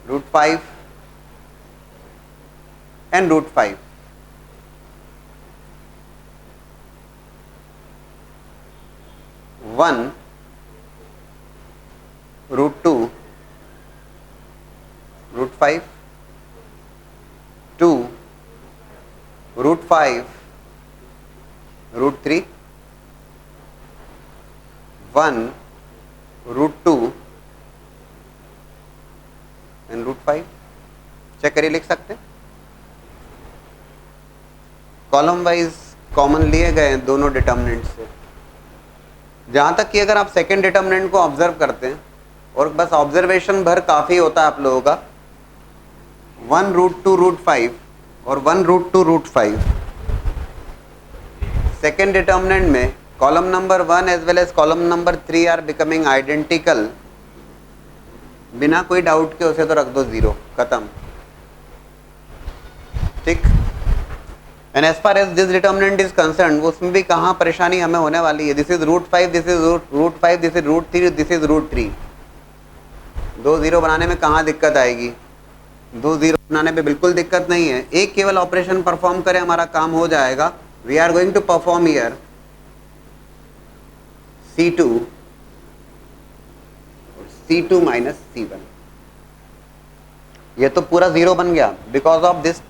Speaker 1: √5 and √5, one √2 √5 5, 2 root 5 root 3, 1 root 2 and root 5. Check करिए, लिख सकते हैं। कॉलम वाइज कॉमन लिए गए हैं दोनों डिटर्मिनेंट से। जहां तक कि अगर आप सेकेंड डिटर्मिनेंट को ऑब्जर्व करते हैं और बस ऑब्जर्वेशन भर काफी होता है आप लोगों का, 1 रूट 2 रूट 5 और 1 रूट 2 रूट 5 सेकेंड डिटर्मिनेंट में column number 1 as well as column number 3 are becoming identical, बिना कोई डाउट के उसे तो रख दो 0, खत्म, ठीक। And as far as this determinant is concern, उसमें भी कहाँ परेशानी हमें होने वाली है। This is root 5, this is root 5, this is root 3, this is root 3। 2 0 बनाने में कहाँ दिक्कत आएगी? 2 0 बनाने में बिल्कुल दिक्कत नहीं है। एक केवल ऑपरेशन परफॉर्म करें, हमारा काम हो जाएगा। We are going to perform here C2 C2 minus C1। ये तो पूरा 0 बन गया because of this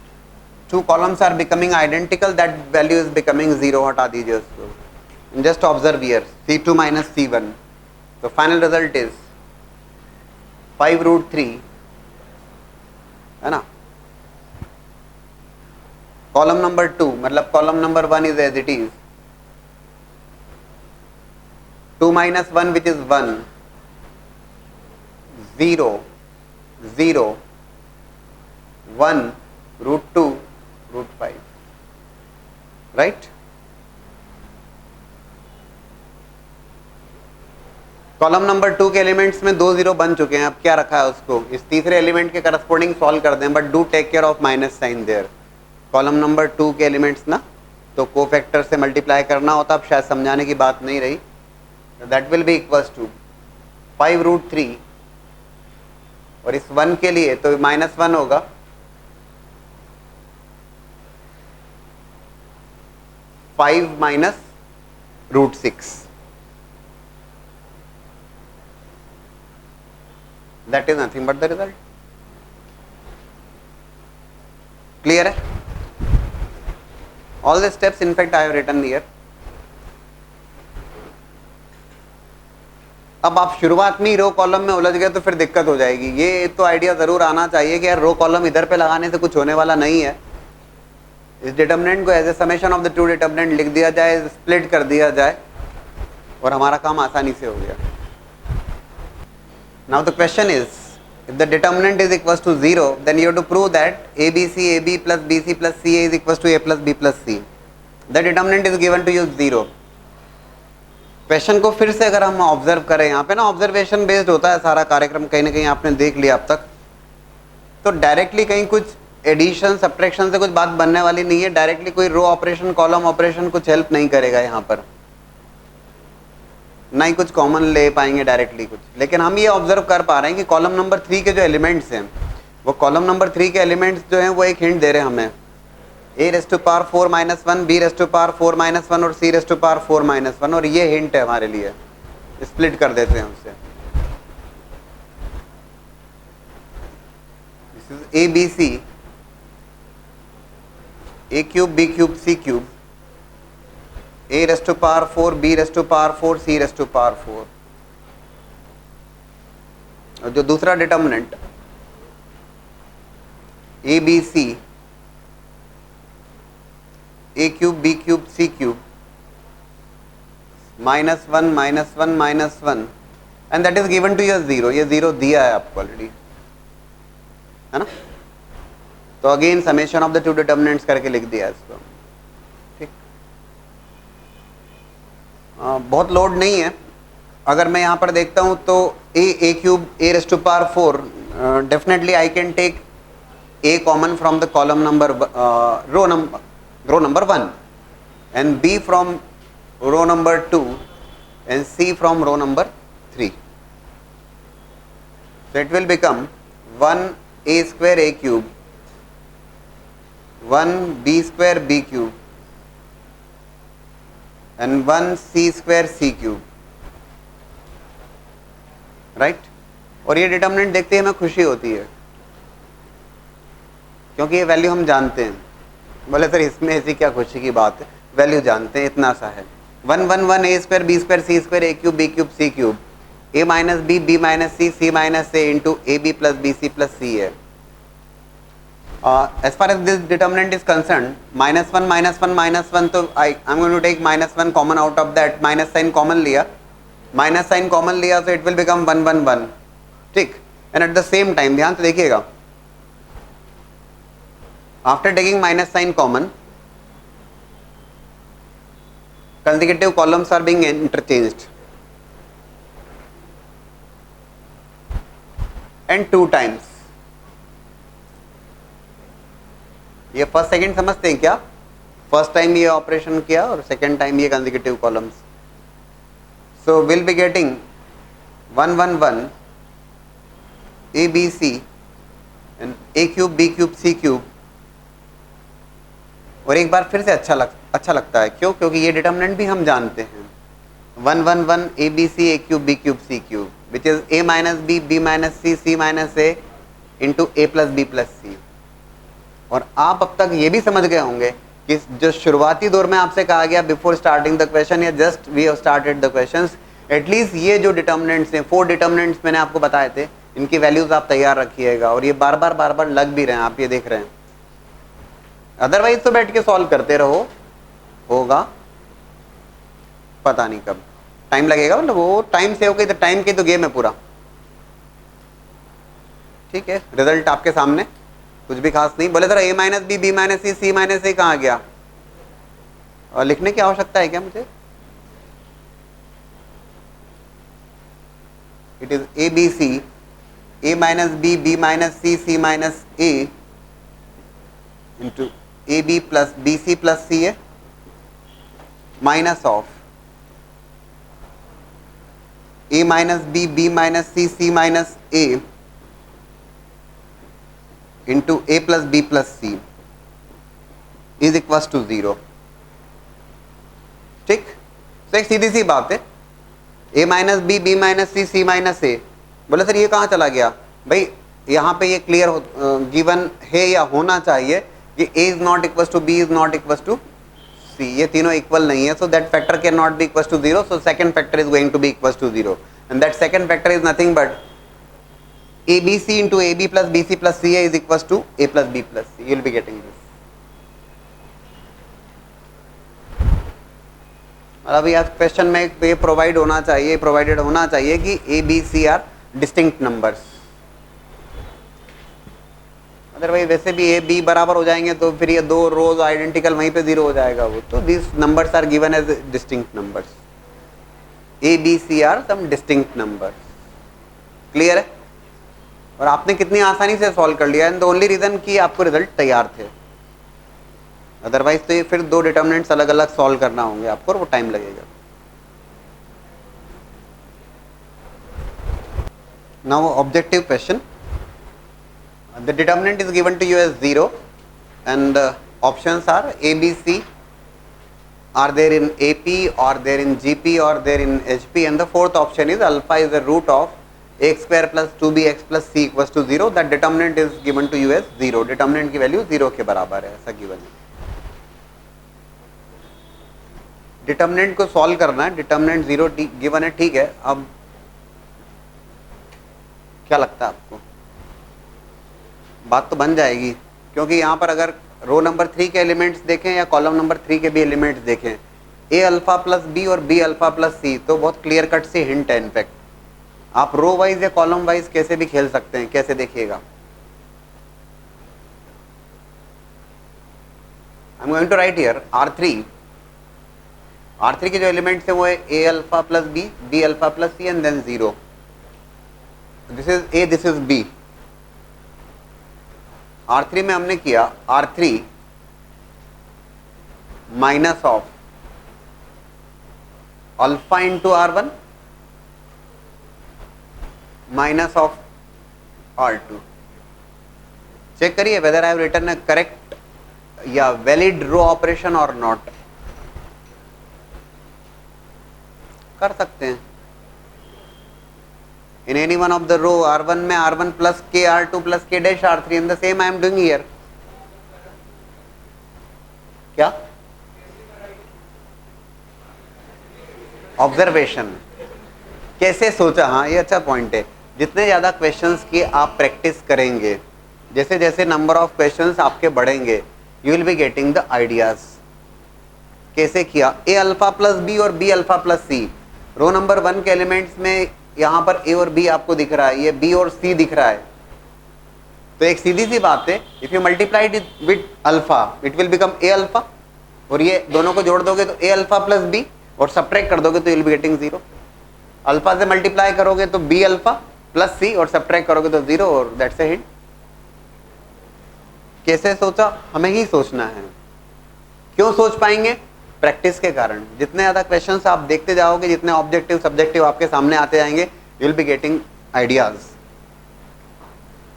Speaker 1: two columns are becoming identical, that value is becoming 0, हटा दीजिए उसको। just observe here C2 minus C1, so final result is 5 root 3, है ना। कॉलम नंबर 2 मतलब column number 1 is as it is, 2 minus 1 which is 1, 0 0 1 root 2 root 5, right. Column number 2 के एलिमेंट्स में 2 0 बन चुके हैं। अब क्या रखा है उसको इस तीसरे एलिमेंट के करस्पॉन्डिंग सॉल्व कर दें, but do take care of minus sign there. Column number 2 के एलिमेंट्स ना तो कोफैक्टर से मल्टीप्लाई करना होता, अब शायद समझाने की बात नहीं रही। That will be equals to 5 root 3 और इस 1 के लिए तो -1 होगा, 5 minus root 6, that is nothing but the result. Clear है? All the steps in fact I have written here. अब आप शुरुआत में रो कॉलम में उलझ गए तो फिर दिक्कत हो जाएगी। ये तो आइडिया जरूर आना चाहिए कि यार रो कॉलम इधर पे लगाने से कुछ होने वाला नहीं है। इस डिटर्मिनेंट को as a summation of the two determinant लिख दिया जाए, स्प्लिट कर दिया जाए और हमारा काम आसानी से हो गया। Now the question is, if the determinant is equals to 0 then you have to prove that AB plus BC plus CA is equals to A plus B plus C. The determinant is given to you 0। Question को फिर से अगर हम ऑब्जर्व करें, यहाँ पे ना ऑब्जर्वेशन बेस्ड होता है सारा कार्यक्रम, कहीं ना कहीं आपने देख लिया अब तक, तो डायरेक्टली कहीं कुछ एडिशन सब्ट्रैक्शन से कुछ बात बनने वाली नहीं है। डायरेक्टली कोई रो ऑपरेशन कॉलम ऑपरेशन कुछ हेल्प नहीं करेगा यहाँ पर, ना ही कुछ कॉमन ले पाएंगे डायरेक्टली कुछ। लेकिन हम ये ऑब्जर्व कर पा रहे हैं कि कॉलम नंबर 3 के जो एलिमेंट्स हैं, वो कॉलम नंबर 3 के एलिमेंट्स जो हैं वो एक हिंट दे रहे हैं हमें, A⁴ - 1, B⁴ - 1 और C⁴ - 1, और ये हिंट है हमारे लिए। स्प्लिट कर देते हैं उससे। This is ABC, A³ B³ C³, A⁴ B⁴ C⁴ और जो दूसरा determinant ABC A³ B³ C³ -1 -1 -1 and that is given to you 0। ये 0 दिया है आपको ऑलरेडी, है ना। तो again summation of the to determinants करके लिख दिया इसको, ठीक। बहुत लोड नहीं है। अगर मैं यहाँ पर देखता हूँ तो A³ A⁴ definitely I can take A common from the column number row number 1 and B from row number 2 and C from row number 3. So it will become 1A² A³ 1B² B³ and 1C² C³, right. और ये डिटर्मिनेंट देखते ही हमें खुशी होती है क्योंकि ये वैल्यू हम जानते हैं। बोले सर इसमें ऐसी क्या खुशी की बात है, वैल्यू जानते हैं, इतना सा है। 1 1 1 A square B square C square A cube B cube C cube A minus B minus C minus A into A B plus B C plus C है। As far as this determinant is concerned, minus 1 तो I'm going to take minus 1 common out of that, minus sign common लिया, so it will become 1 1 1, ठीक। and at the same time ध्यान से देखिएगा, after taking minus sign common, consecutive columns are being interchanged and 2 times। ये फर्स्ट सेकंड समझते हैं क्या? फर्स्ट टाइम ये ऑपरेशन किया और सेकंड टाइम ये consecutive columns. So will be getting 1 1 1 A B c and a cube B cube C cube. और एक बार फिर से अच्छा लगता है, क्यों? क्योंकि ये डिटर्मिनेंट भी हम जानते हैं, 1 1 1 A B C A cube B cube C cube, which is A minus B minus C minus A into A plus B plus C. और आप अब तक ये भी समझ गए होंगे कि जो शुरुआती दौर में आपसे कहा गया बिफोर स्टार्टिंग द क्वेश्चन या just we have started the questions, at least ये जो डिटर्मिनेंट्स हैं, 4 डिटर्मिनेंट्स मैंने आपको बताए थे, इनकी वैल्यूज आप तैयार रखिएगा। और ये बार बार लग भी रहे हैं, आप ये देख रहे हैं। अदरवाइज तो बैठ के सॉल्व करते रहो, होगा पता नहीं कब, टाइम लगेगा, मतलब वो टाइम से होगा, इधर टाइम की तो गेम है पूरा, ठीक है। रिजल्ट आपके सामने, कुछ भी खास नहीं। बोले sir a minus B minus C minus a कहाँ गया? और लिखने की आवश्यकता है क्या मुझे? It is A B C a minus B minus C minus A into A B plus B C plus c a minus of a minus B minus C minus A into A plus B plus c is equal to 0, ठीक। तो एक सीधी सी बात है, a minus B minus C minus ए। बोले सर ये कहाँ चला गया? भाई यहाँ पे ये क्लियर गिवन है या होना चाहिए कि A is not equal to B is not equal to C, ये तीनों इक्वल नहीं है, so that factor can not be equal to 0, so second factor is going to be equal to 0 and that second factor is nothing but ABC into AB plus BC plus CA is equals to A plus B plus C. You will be getting this. और अभी आज क्वेश्चन में ये प्रोवाइड होना चाहिए, प्रोवाइडेड होना चाहिए कि A, B, C are distinct numbers. Otherwise वैसे भी A, B बराबर हो जाएंगे तो फिर ये 2 रोज आइडेंटिकल, वहीं पे 0 हो जाएगा वो। तो this numbers are given as distinct numbers. A, B, C are some distinct numbers. Clear है? और आपने कितनी आसानी से सॉल्व कर लिया, एंड द ओनली रीजन कि आपको रिजल्ट तैयार थे। अदरवाइज तो ये फिर 2 डिटर्मिनेंट्स अलग अलग सॉल्व करना होंगे आपको, और वो टाइम लगेगा। Now objective question, the determinant is given to you as 0 and options are A, B, C are there in AP or there in GP or there in HP, and the fourth option is alpha is the root of x square plus 2bx plus c equals to 0. That determinant is given to you as 0. Determinant की वैल्यू 0 के बराबर है, ऐसा गिवन है। डिटर्मिनेंट को सॉल्व करना है, डिटर्मिनेंट 0 गिवन है, ठीक है। अब क्या लगता है आपको? बात तो बन जाएगी, क्योंकि यहाँ पर अगर रो नंबर 3 के एलिमेंट्स देखें या कॉलम नंबर 3 के भी एलिमेंट्स देखें, ए अल्फा प्लस बी और बी अल्फा प्लस सी, तो बहुत क्लियर कट सी हिंट है। इनफैक्ट आप रो वाइज या कॉलम वाइज कैसे भी खेल सकते हैं। कैसे देखिएगा, I am going to write here R3 के जो एलिमेंट्स हैं वो है A alpha plus B alpha plus C and then 0। This is A, this is B. R3 में हमने किया R3 minus of alpha into R1 minus of R2। Check करिए whether I have written a correct या वैलिड रो ऑपरेशन और नॉट। कर सकते हैं in any one of the row R1 में R1 plus K R2 plus K dash R3 and the same I am doing here। क्या? ऑब्जर्वेशन, कैसे सोचा, हाँ ये अच्छा पॉइंट है। जितने ज़्यादा क्वेश्चंस की आप प्रैक्टिस करेंगे, जैसे जैसे नंबर ऑफ क्वेश्चंस आपके बढ़ेंगे, you will be getting the ideas. कैसे किया? ए अल्फा प्लस बी और बी अल्फा प्लस सी, रो नंबर 1 के एलिमेंट्स में यहाँ पर ए और बी आपको दिख रहा है, ये बी और सी दिख रहा है। तो एक सीधी सी बात है, if you multiplied it with alpha it will become a alpha, और ये दोनों को जोड़ दोगे तो ए अल्फा प्लस बी, और सब्ट्रैक्ट कर दोगे तो you will be getting 0। Alpha से मल्टीप्लाई करोगे तो बी अल्फा प्लस सी, और सब्ट्रैक्ट करोगे तो 0, और दैट्स ए हिंट। कैसे सोचा? हमें ही सोचना है। क्यों सोच पाएंगे? प्रैक्टिस के कारण। जितने ज़्यादा क्वेश्चंस आप देखते जाओगे, जितने ऑब्जेक्टिव सब्जेक्टिव आपके सामने आते जाएंगे, you will be getting ideas.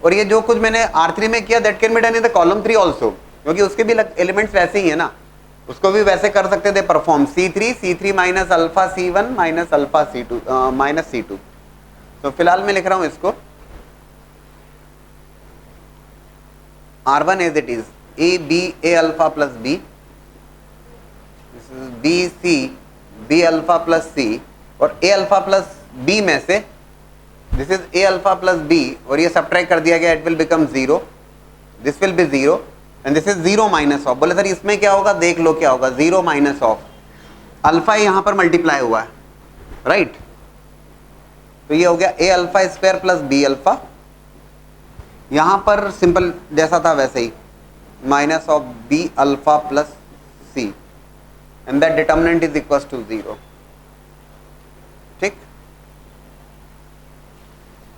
Speaker 1: और ये जो कुछ मैंने R3 में किया, that can be done in the column 3 also, क्योंकि उसके भी एलिमेंट्स वैसे ही है ना, उसको भी वैसे कर सकते थे perform. C3 minus alpha C1 minus alpha C2 minus C2। तो फिलहाल मैं लिख रहा हूं इसको R1 as it is A B A alpha plus B, B C B alpha plus C, और ए अल्फा प्लस बी में से this is A alpha plus B, और ये सब्ट्रैक्ट कर दिया गया, it will become 0, this will be 0, and this is 0 minus of. बोले सर इसमें क्या होगा? देख लो क्या होगा, 0 माइनस ऑफ अल्फा यहां पर मल्टीप्लाई हुआ है, राइट? तो ये हो गया A alpha square plus B alpha, यहां पर सिंपल जैसा था वैसे ही, minus of B alpha plus C, and that determinant is equal to 0। ठीक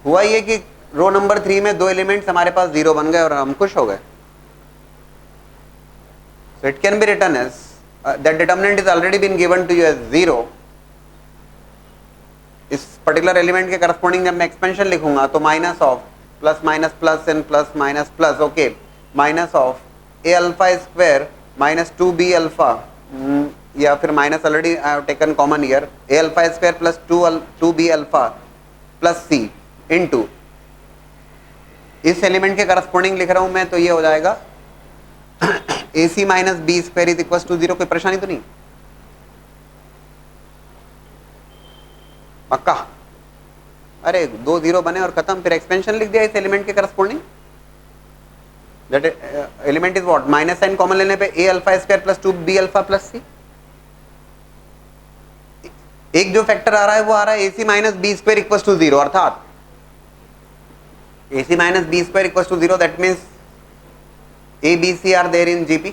Speaker 1: हुआ ये कि रो नंबर 3 में 2 एलिमेंट्स हमारे पास 0 बन गए और हम खुश हो गए। So it can be written as that determinant is already been given to you as 0. इस पर्टिकुलर एलिमेंट के करस्पॉन्डिंग जब मैं एक्सपेंशन लिखूंगा तो minus of plus minus plus and plus minus plus, okay, minus of A alpha square minus 2b alpha, या फिर minus already I have taken common here, A alpha square plus 2b alpha plus C into, इस एलिमेंट के करस्पॉन्डिंग लिख रहा हूं मैं, तो ये हो जाएगा A C minus B square is equal to 0। कोई परेशानी तो नहीं? पक्का? अरे 2 0 बने और खत्म, फिर एक्सपेंशन लिख दिया इस एलिमेंट के corresponding. That element is what? Minus sign common लेने पे A alpha square plus 2b alpha plus C. एक जो फैक्टर आ रहा है वो आ रहा है A C minus B square equal to 0, अर्थात A C minus B square equal to 0, that means A, B, C are there in GP.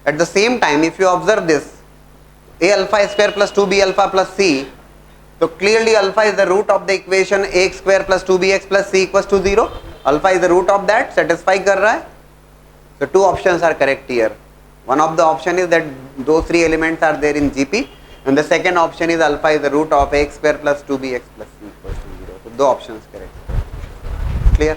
Speaker 1: At the same time, if you observe this, A alpha square plus 2B alpha plus C, so clearly alpha is the root of the equation AX square plus 2BX plus C equals to 0. Alpha is the root of that, satisfy कर रहा है. So 2 options are correct here. One of the option is that those 3 elements are there in GP, and the second option is alpha is the root of AX square plus 2BX plus C equals to 0. So 2 options correct. Clear?